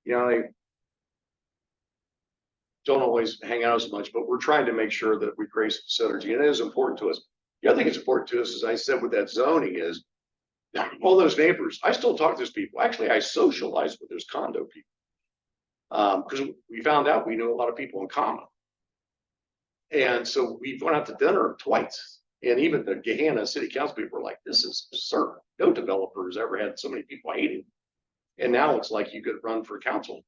you know, they don't always hang out as much, but we're trying to make sure that we create some synergy, and it is important to us. The other thing that's important to us, as I said with that zoning, is all those neighbors. I still talk to those people. Actually, I socialize with those condo people because we found out we knew a lot of people in common. And so we've gone out to dinner twice. And even the Gahanna city council people were like, this is absurd. No developer has ever had so many people hating. And now it's like you could run for council,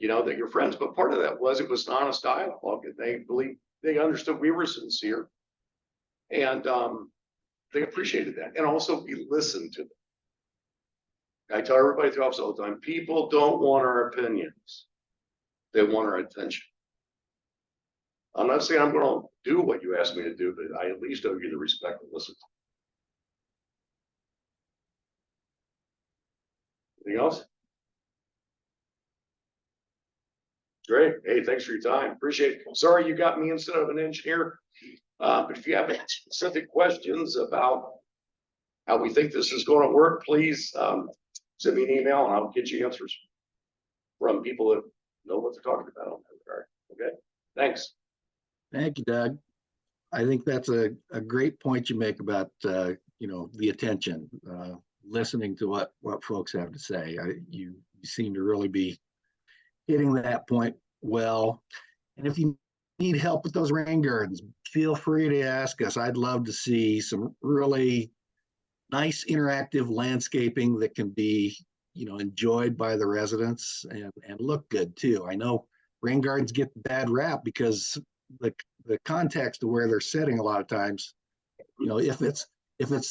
you know, that you're friends. But part of that was, it was an honest dialogue, and they understood we were sincere. And they appreciated that. And also we listened to them. I tell everybody through office all the time, people don't want our opinions. They want our attention. I'm not saying I'm going to do what you asked me to do, but I at least owe you the respect to listen. Anything else? Great. Hey, thanks for your time. Appreciate it. Sorry you got me instead of an engineer. But if you have any specific questions about how we think this is going to work, please send me an email and I'll get you answers from people that know what they're talking about on that regard. Okay. Thanks. Thank you, Doug. I think that's a great point you make about, you know, the attention, listening to what folks have to say. You seem to really be hitting that point well. And if you need help with those rain gardens, feel free to ask us. I'd love to see some really nice interactive landscaping that can be, you know, enjoyed by the residents and look good too. I know rain gardens get bad rap because the context of where they're sitting a lot of times, you know, if it's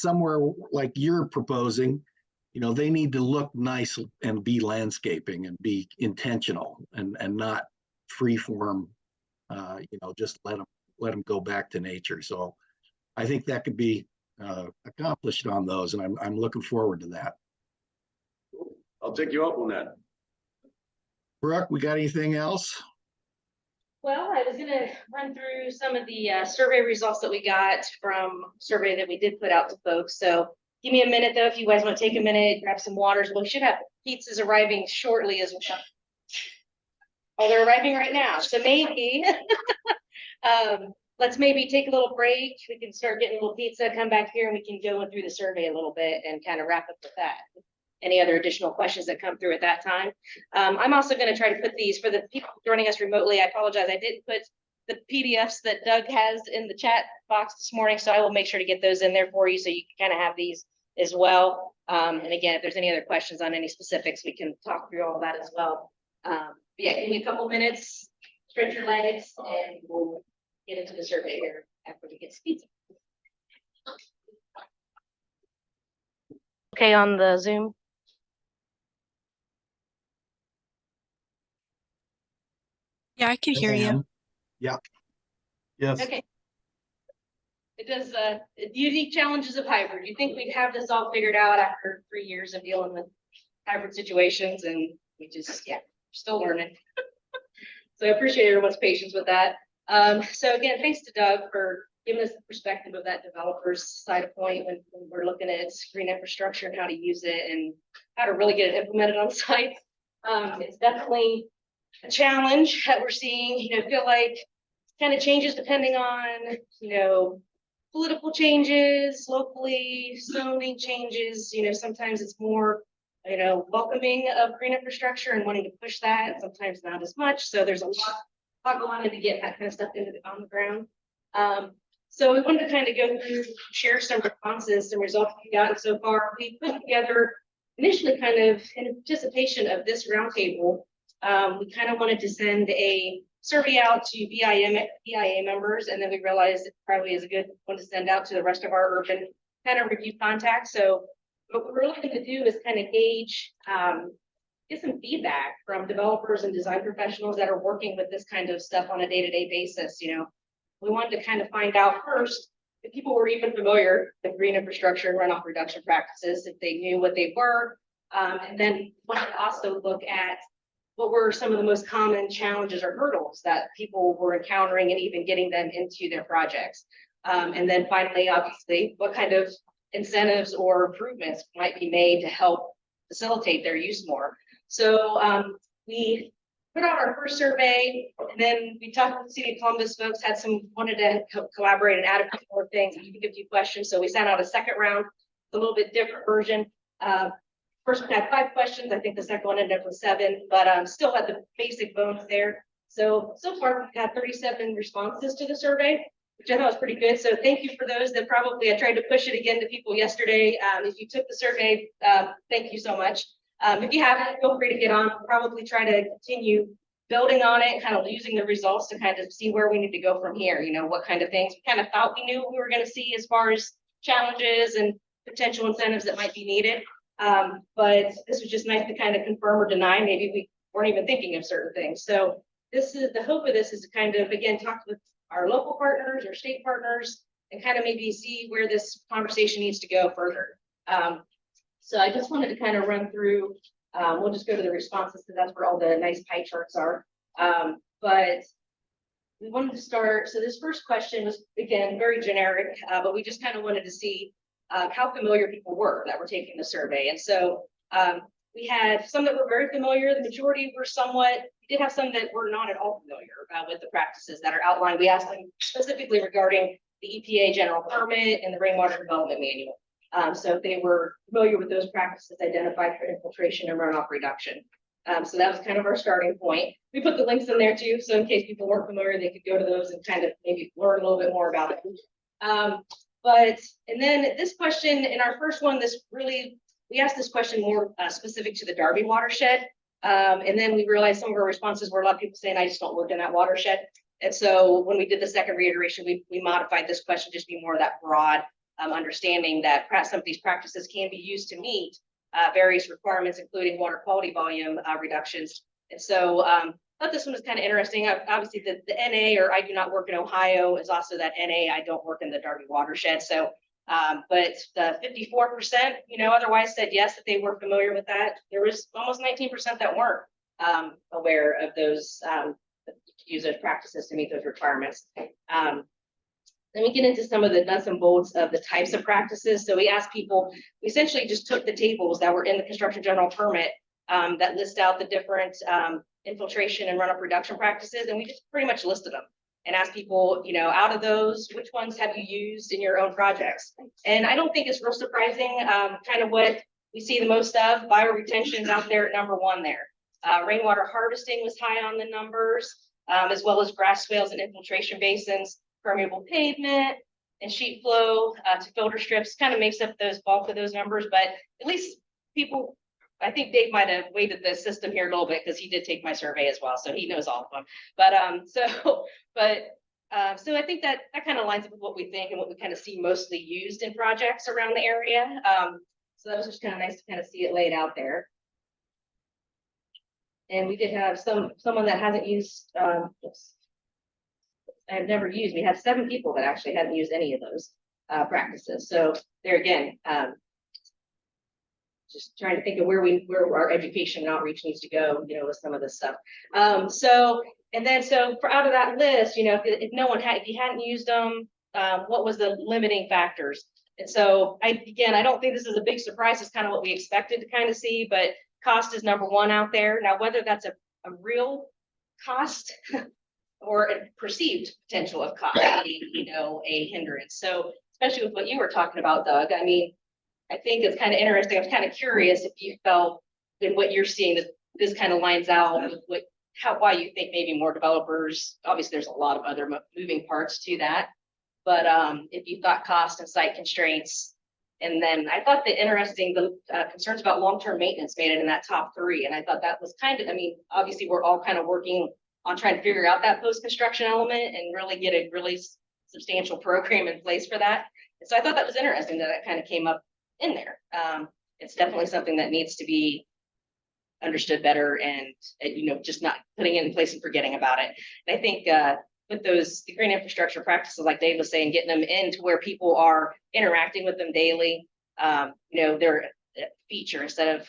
somewhere like you're proposing, you know, they need to look nice and be landscaping and be intentional and not free form, you know, just let them go back to nature. So I think that could be accomplished on those, and I'm looking forward to that. I'll take you up on that. Brooke, we got anything else? Well, I was gonna run through some of the survey results that we got from survey that we did put out to folks. So give me a minute though, if you guys want to take a minute, grab some waters. We should have pizzas arriving shortly as well. Oh, they're arriving right now. So maybe let's maybe take a little break. We can start getting a little pizza, come back here and we can go through the survey a little bit and kind of wrap up with that. Any other additional questions that come through at that time. I'm also going to try to put these for the people joining us remotely. I apologize. I didn't put the PDFs that Doug has in the chat box this morning, so I will make sure to get those in there for you so you can kind of have these as well. And again, if there's any other questions on any specifics, we can talk through all that as well. Yeah, give me a couple minutes, stretch your legs, and we'll get into the survey here. after we get pizza. Okay, on the Zoom. Yeah, I can hear you. Pam? Yeah. Yes. Okay. It does, the unique challenges of hybrid. You think we'd have this all figured out after 3 years of dealing with hybrid situations, and we just, yeah, still learning. So I appreciate everyone's patience with that. So again, thanks to Doug for giving us the perspective of that developer's side point when we're looking at green infrastructure and how to use it and how to really get it implemented on site. It's definitely a challenge that we're seeing, I feel like kind of changes depending on, political changes, locally, zoning changes, sometimes it's more, welcoming of green infrastructure and wanting to push that, sometimes not as much. So there's a lot going on to get that kind of stuff on the ground. So we wanted to kind of go through, share some responses, some results we've gotten so far. We put together initially kind of in anticipation of this roundtable. We kind of wanted to send a survey out to BIA members, and then we realized it probably is a good one to send out to the rest of our urban kind of review contacts. So what we're looking to do is kind of gauge, get some feedback from developers and design professionals that are working with this kind of stuff on a day-to-day basis. We wanted to kind of find out first if people were even familiar with green infrastructure and runoff reduction practices, if they knew what they were, and then wanted to also look at what were some of the most common challenges or hurdles that people were encountering and even getting them into their projects. And then finally, obviously, what kind of incentives or improvements might be made to help facilitate their use more. So we put out our first survey, and then we talked with the City of Columbus folks, wanted to collaborate and add a few more things, and a few questions. So we sent out a second round, a little bit different version. First one had 5 questions. I think the second one ended up with 7, but still had the basic bones there. So far we've got 37 responses to the survey, which I thought was pretty good. So thank you for those that I tried to push it again to people yesterday. If you took the survey, thank you so much. If you haven't, feel free to get on. We'll probably try to continue building on it, kind of using the results to kind of see where we need to go from here. What kind of things we kind of thought we knew we were going to see as far as challenges and potential incentives that might be needed. But this was just nice to kind of confirm or deny. Maybe we weren't even thinking of certain things. So this is the hope of this is to kind of, again, talk with our local partners or state partners and kind of maybe see where this conversation needs to go further. So I just wanted to kind of run through, we'll just go to the responses because that's where all the nice pie charts are. But we wanted to start, so this first question was, again, very generic, but we just kind of wanted to see how familiar people were that were taking the survey. And so we had some that were very familiar. The majority were somewhat, we did have some that were not at all familiar with the practices that are outlined. We asked them specifically regarding the EPA general permit and the rainwater development manual. So if they were familiar with those practices identified for infiltration and runoff reduction. So that was kind of our starting point. We put the links in there too, so in case people weren't familiar, they could go to those and kind of maybe learn a little bit more about it. And then this question in our first one, we asked this question more specific to the Darby watershed. And then we realized some of our responses were a lot of people saying, I just don't work in that watershed. And so when we did the second reiteration, we modified this question just to be more of that broad understanding that perhaps some of these practices can be used to meet various requirements, including water quality volume reductions. And so I thought this one was kind of interesting. Obviously, the NA, or I do not work in Ohio, is also that NA, I don't work in the Darby watershed. So, but the 54%, otherwise said yes, that they were familiar with that. There was almost 19% that weren't aware of those, use those practices to meet those requirements. Then we get into some of the nuts and bolts of the types of practices. So we asked people, we essentially just took the tables that were in the construction general permit that list out the different infiltration and runoff reduction practices, and we just pretty much listed them and asked people, out of those, which ones have you used in your own projects? And I don't think it's real surprising, kind of what we see the most of. Bioretention is out there at number 1 there. Rainwater harvesting was high on the numbers, as well as grass swales and infiltration basins. Permeable pavement and sheet flow to filter strips kind of makes up those bulk of those numbers, but at least people, I think Dave might have weighted the system here a little bit because he did take my survey as well, so he knows all of them. But but So I think that kind of lines up with what we think and what we kind of see mostly used in projects around the area. So that was just kind of nice to kind of see it laid out there. And we did have someone that hasn't used, I've never used, we had 7 people that actually hadn't used any of those practices. So there again, just trying to think of where our education and outreach needs to go, with some of this stuff. So for out of that list, if no one had, if you hadn't used them, what was the limiting factors? And so I don't think this is a big surprise. It's kind of what we expected to kind of see, but cost is number 1 out there. Now, whether that's a real cost or a perceived potential of cost, a hindrance. So especially with what you were talking about, Doug, I mean, I think it's kind of interesting. I was kind of curious if you felt in what you're seeing that this kind of lines out with why you think maybe more developers, obviously there's a lot of other moving parts to that, but if you thought cost and site constraints, and then I thought the concerns about long-term maintenance made it in that top 3. And I thought that was kind of, I mean, obviously we're all kind of working on trying to figure out that post-construction element and really get a really substantial program in place for that. And so I thought that was interesting that it kind of came up in there. It's definitely something that needs to be understood better and, just not putting it in place and forgetting about it. And I think with the green infrastructure practices, like Dave was saying, getting them into where people are interacting with them daily, they're a feature instead of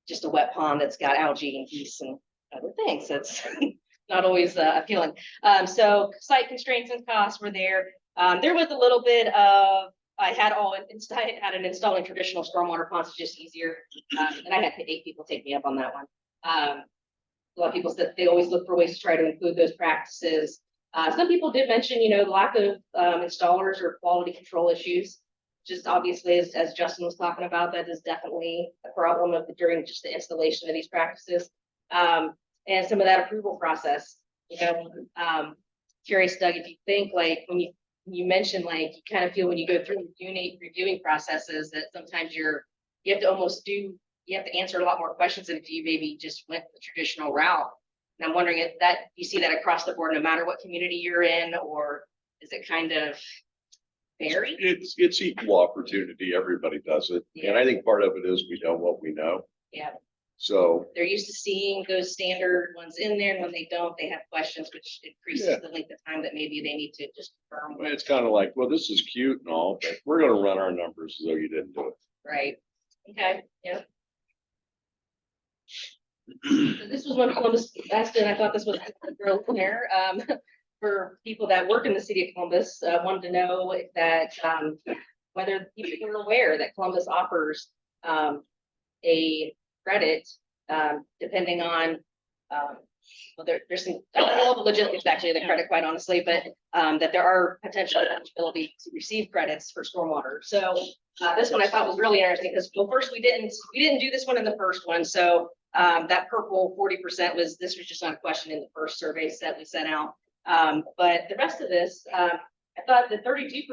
just a wet pond that's got algae and geese and other things. That's not always appealing. So site constraints and costs were there. There was a little bit of, I had an installing traditional stormwater ponds, just easier. And I had 8 people take me up on that one. A lot of people said they always look for ways to try to include those practices. Some people did mention, lack of installers or quality control issues. Just obviously, as Justin was talking about, that is definitely a problem during just the installation of these practices. And some of that approval process. Curious, Doug, if you think like when you mentioned like you kind of feel when you go through reviewing processes that sometimes you have to answer a lot more questions than if you maybe just went the traditional route. And I'm wondering if you see that across the board, no matter what community you're in, or is it kind of varied? It's equal opportunity. Everybody does it. Yeah. And I think part of it is we know what we know. Yeah. So They're used to seeing those standard ones in there, and when they don't, they have questions, which increases the length of time that maybe they need to just confirm. it's kind of like, well, this is cute and all, but we're going to run our numbers as though you didn't do it. Right. Okay. Yeah. So this was one Columbus asked, and I thought this was real there. For people that work in the city of Columbus, wanted to know that whether people are aware that Columbus offers a credit depending on there's some I don't know all the logistics actually of the credit, quite honestly, but that there are potential eligibility to receive credits for stormwater. So this one I thought was really interesting because, well, first we didn't do this one in the first one. So that purple 40% was just not a question in the first survey set we sent out. But the rest of this, I thought that 32%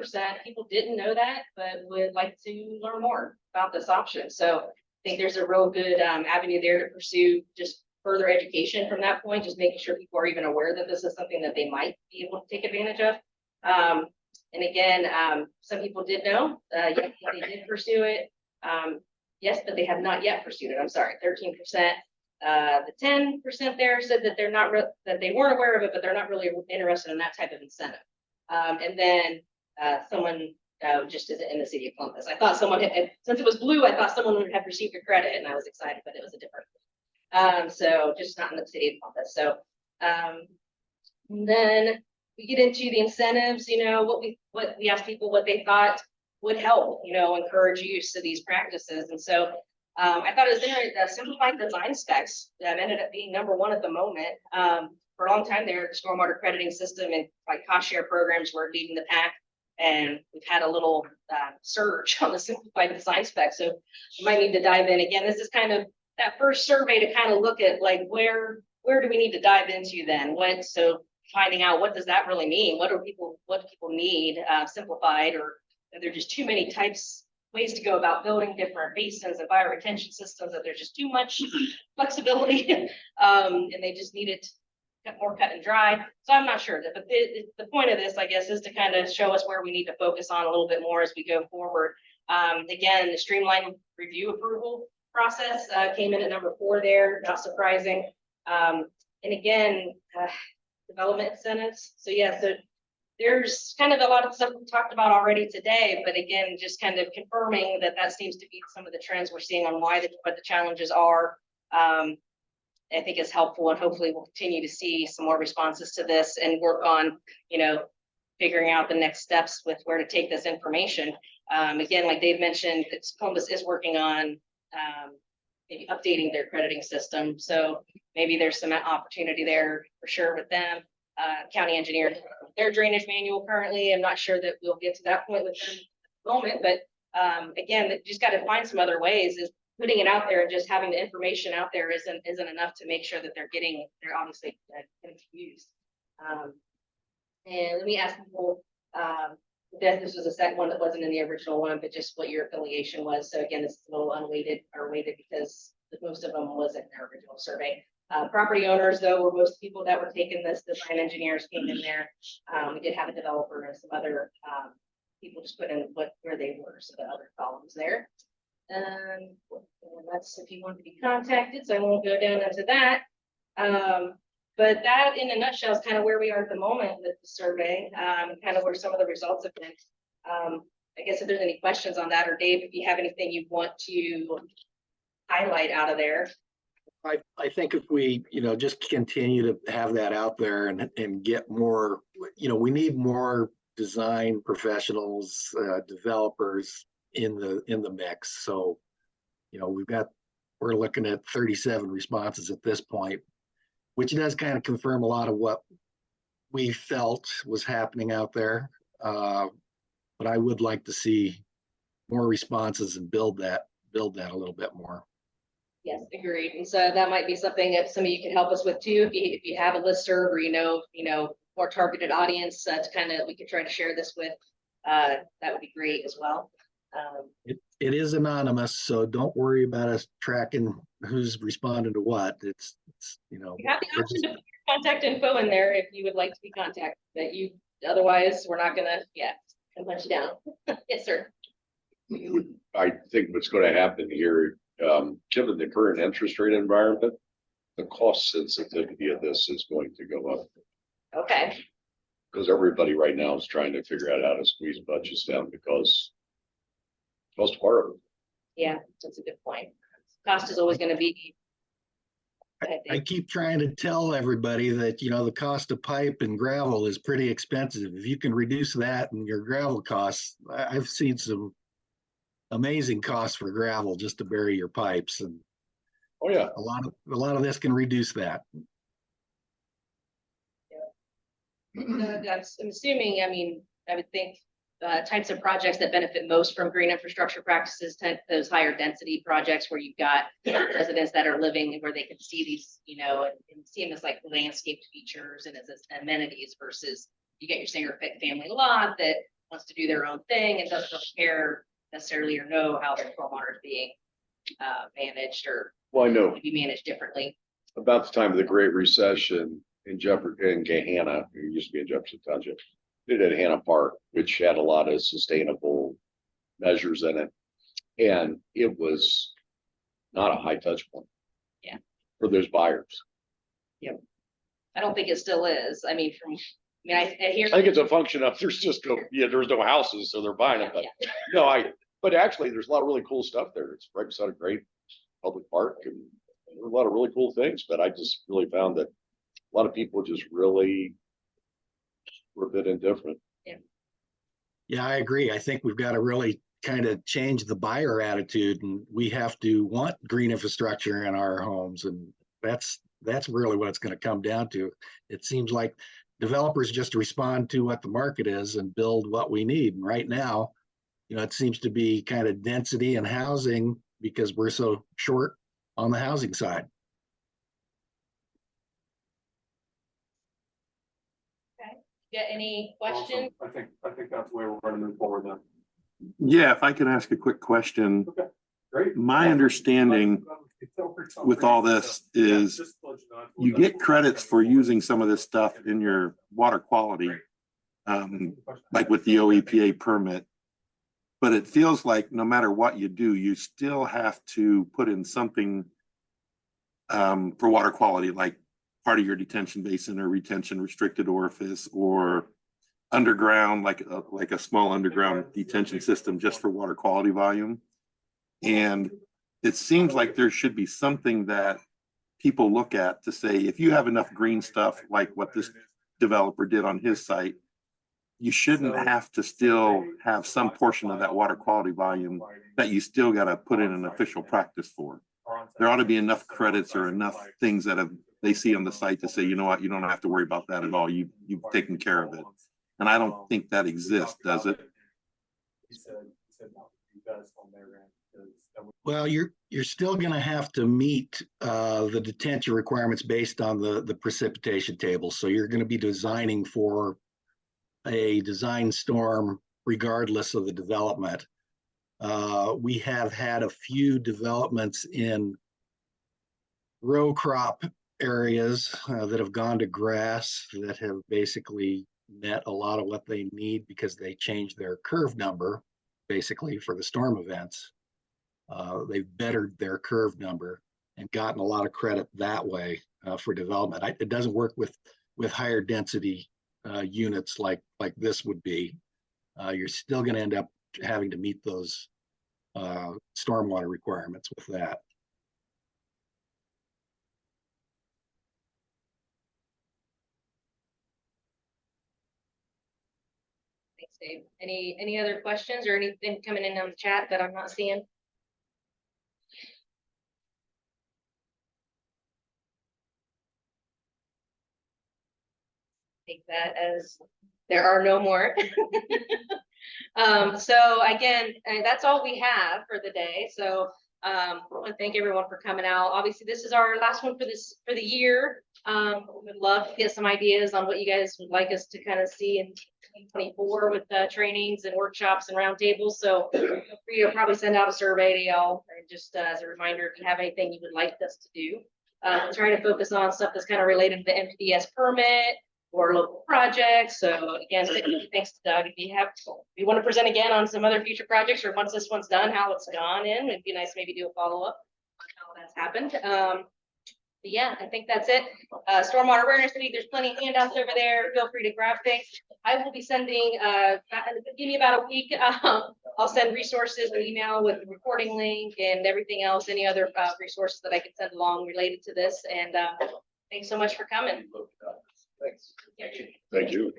people didn't know that, but would like to learn more about this option. So I think there's a real good avenue there to pursue just further education from that point, just making sure people are even aware that this is something that they might be able to take advantage of. And again, some people did know, yes, they did pursue it. Yes, but they have not yet pursued it. I'm sorry, 13%. The 10% there said that that they weren't aware of it, but they're not really interested in that type of incentive. And then someone just isn't in the city of Columbus. I thought someone had, since it was blue, I thought someone would have received a credit, and I was excited, but it was a different. So just not in the city of Columbus. So then we get into the incentives. What we asked people what they thought would help, encourage use of these practices. And so I thought it was interesting that simplified design specs that ended up being number 1 at the moment. For a long time there, the stormwater crediting system and like cost share programs were leading the pack. And we've had a little surge on the simplified design specs. So you might need to dive in again. This is kind of that first survey to kind of look at like where do we need to dive into then? So finding out what does that really mean? What do people need simplified, or are there just too many ways to go about building different basins and bioretention systems that there's just too much flexibility and they just need it more cut and dry. So I'm not sure, but the point of this, I guess, is to kind of show us where we need to focus on a little bit more as we go forward. Again, the streamlined review approval process came in at number 4 there, not surprising. And again, development incentives. So yeah, so there's kind of a lot of stuff we talked about already today, but again, just kind of confirming that that seems to be some of the trends we're seeing on what the challenges are. I think is helpful, and hopefully we'll continue to see some more responses to this and work on, figuring out the next steps with where to take this information. Again, like Dave mentioned, Columbus is working on maybe updating their crediting system. So maybe there's some opportunity there for sure with them. County engineer, their drainage manual currently. I'm not sure that we'll get to that point with them at the moment, but again, just got to find some other ways. Is putting it out there and just having the information out there isn't enough to make sure that they're obviously confused. And let me ask people, this was a second one that wasn't in the original one, but just what your affiliation was. So again, this is a little unweighted or weighted because most of them wasn't in their original survey. Property owners, though, were most people that were taking this. Design engineers came in there. We did have a developer and some other people just put in where they were, so the other columns there. And that's if you want to be contacted, so I won't go down into that. But that in a nutshell is kind of where we are at the moment with the survey, kind of where some of the results have been. I guess if there's any questions on that, or Dave, if you have anything you want to highlight out of there. I think if we, just continue to have that out there and get more, we need more design professionals, developers in the mix. So, we're looking at 37 responses at this point, which does kind of confirm a lot of what we felt was happening out there. But I would like to see more responses and build that a little bit more. Yes, agreed. And so that might be something that some of you can help us with too. If you have a listserv or more targeted audience to kind of we could try to share this with, that would be great as well. It is anonymous, so don't worry about us tracking who's responding to what. It's You have the option to put your contact info in there if you would like to be contacted. That you otherwise we're not gonna punch you down. Yes, sir. I think what's going to happen here, given the current interest rate environment, the cost sensitivity of this is going to go up. Okay. Because everybody right now is trying to figure out how to squeeze budgets down because most part of it. Yeah, that's a good point. Cost is always going to be. I keep trying to tell everybody that, the cost of pipe and gravel is pretty expensive. If you can reduce that and your gravel costs, I've seen some amazing costs for gravel just to bury your pipes, and Oh yeah, a lot of this can reduce that. I'm assuming, I would think types of projects that benefit most from green infrastructure practices, those higher density projects where you've got residents that are living where they can see these, and see them as like landscaped features and as amenities versus you get your single family lot that wants to do their own thing and doesn't really care necessarily or know how their stormwater is being managed or well, I know be managed differently. about the time of the Great Recession in Gahanna, who used to be in Jefferson Township, did at Hannah Park, which had a lot of sustainable measures in it. And it was not a high touch point. Yeah. For those buyers. I don't think it still is. I hear. I think it's a function of there's no houses, so they're buying it. But but actually there's a lot of really cool stuff there. It's right beside a great public park and there are a lot of really cool things. But I just really found that a lot of people just really were a bit indifferent. Yeah, I agree. I think we've got to really kind of change the buyer attitude, and we have to want green infrastructure in our homes. And that's really what it's going to come down to. It seems like developers just respond to what the market is and build what we need. And right now, it seems to be kind of density and housing because we're so short on the housing side. Got any questions? Awesome. I think that's the way we're going to move forward then. Yeah, if I could ask a quick question. Great. My understanding with all this is you get credits for using some of this stuff in your water quality, like with the OEPA permit. But it feels like no matter what you do, you still have to put in something for water quality, like part of your detention basin or retention restricted orifice, or underground, like a small underground detention system just for water quality volume. And it seems like there should be something that people look at to say, if you have enough green stuff like what this developer did on his site, you shouldn't have to still have some portion of that water quality volume that you still got to put in an official practice for. There ought to be enough credits or enough things that they see on the site to say, you know what, you don't have to worry about that at all. You've taken care of it. And I don't think that exists, does it? Well, you're still going to have to meet the detention requirements based on the precipitation table. So you're going to be designing for a design storm regardless of the development. We have had a few developments in row crop areas that have gone to grass that have basically met a lot of what they need because they changed their curve number basically for the storm events. They've bettered their curve number and gotten a lot of credit that way for development. It doesn't work with higher density units like this would be. You're still going to end up having to meet those stormwater requirements with that. Thanks, Dave. Any other questions or anything coming in on the chat that I'm not seeing? Take that as there are no more. So again, that's all we have for the day. So I want to thank everyone for coming out. Obviously, this is our last one for the year. We would love to get some ideas on what you guys would like us to kind of see in 2024 with trainings and workshops and roundtables. So feel free to probably send out a survey to y'all, and just as a reminder, if you have anything you would like us to do. Try to focus on stuff that's kind of related to the MPDS permit or local projects. So again, thanks to Doug. If you want to present again on some other future projects, or once this one's done, how it's gone in, it'd be nice maybe do a follow-up on how that's happened. But yeah, I think that's it. Stormwater Awareness Week, there's plenty of handouts over there. Feel free to grab things. I will be sending, give me about a week. I'll send resources, an email with the recording link and everything else, any other resources that I can send along related to this. And thanks so much for coming. Thanks. Thank you.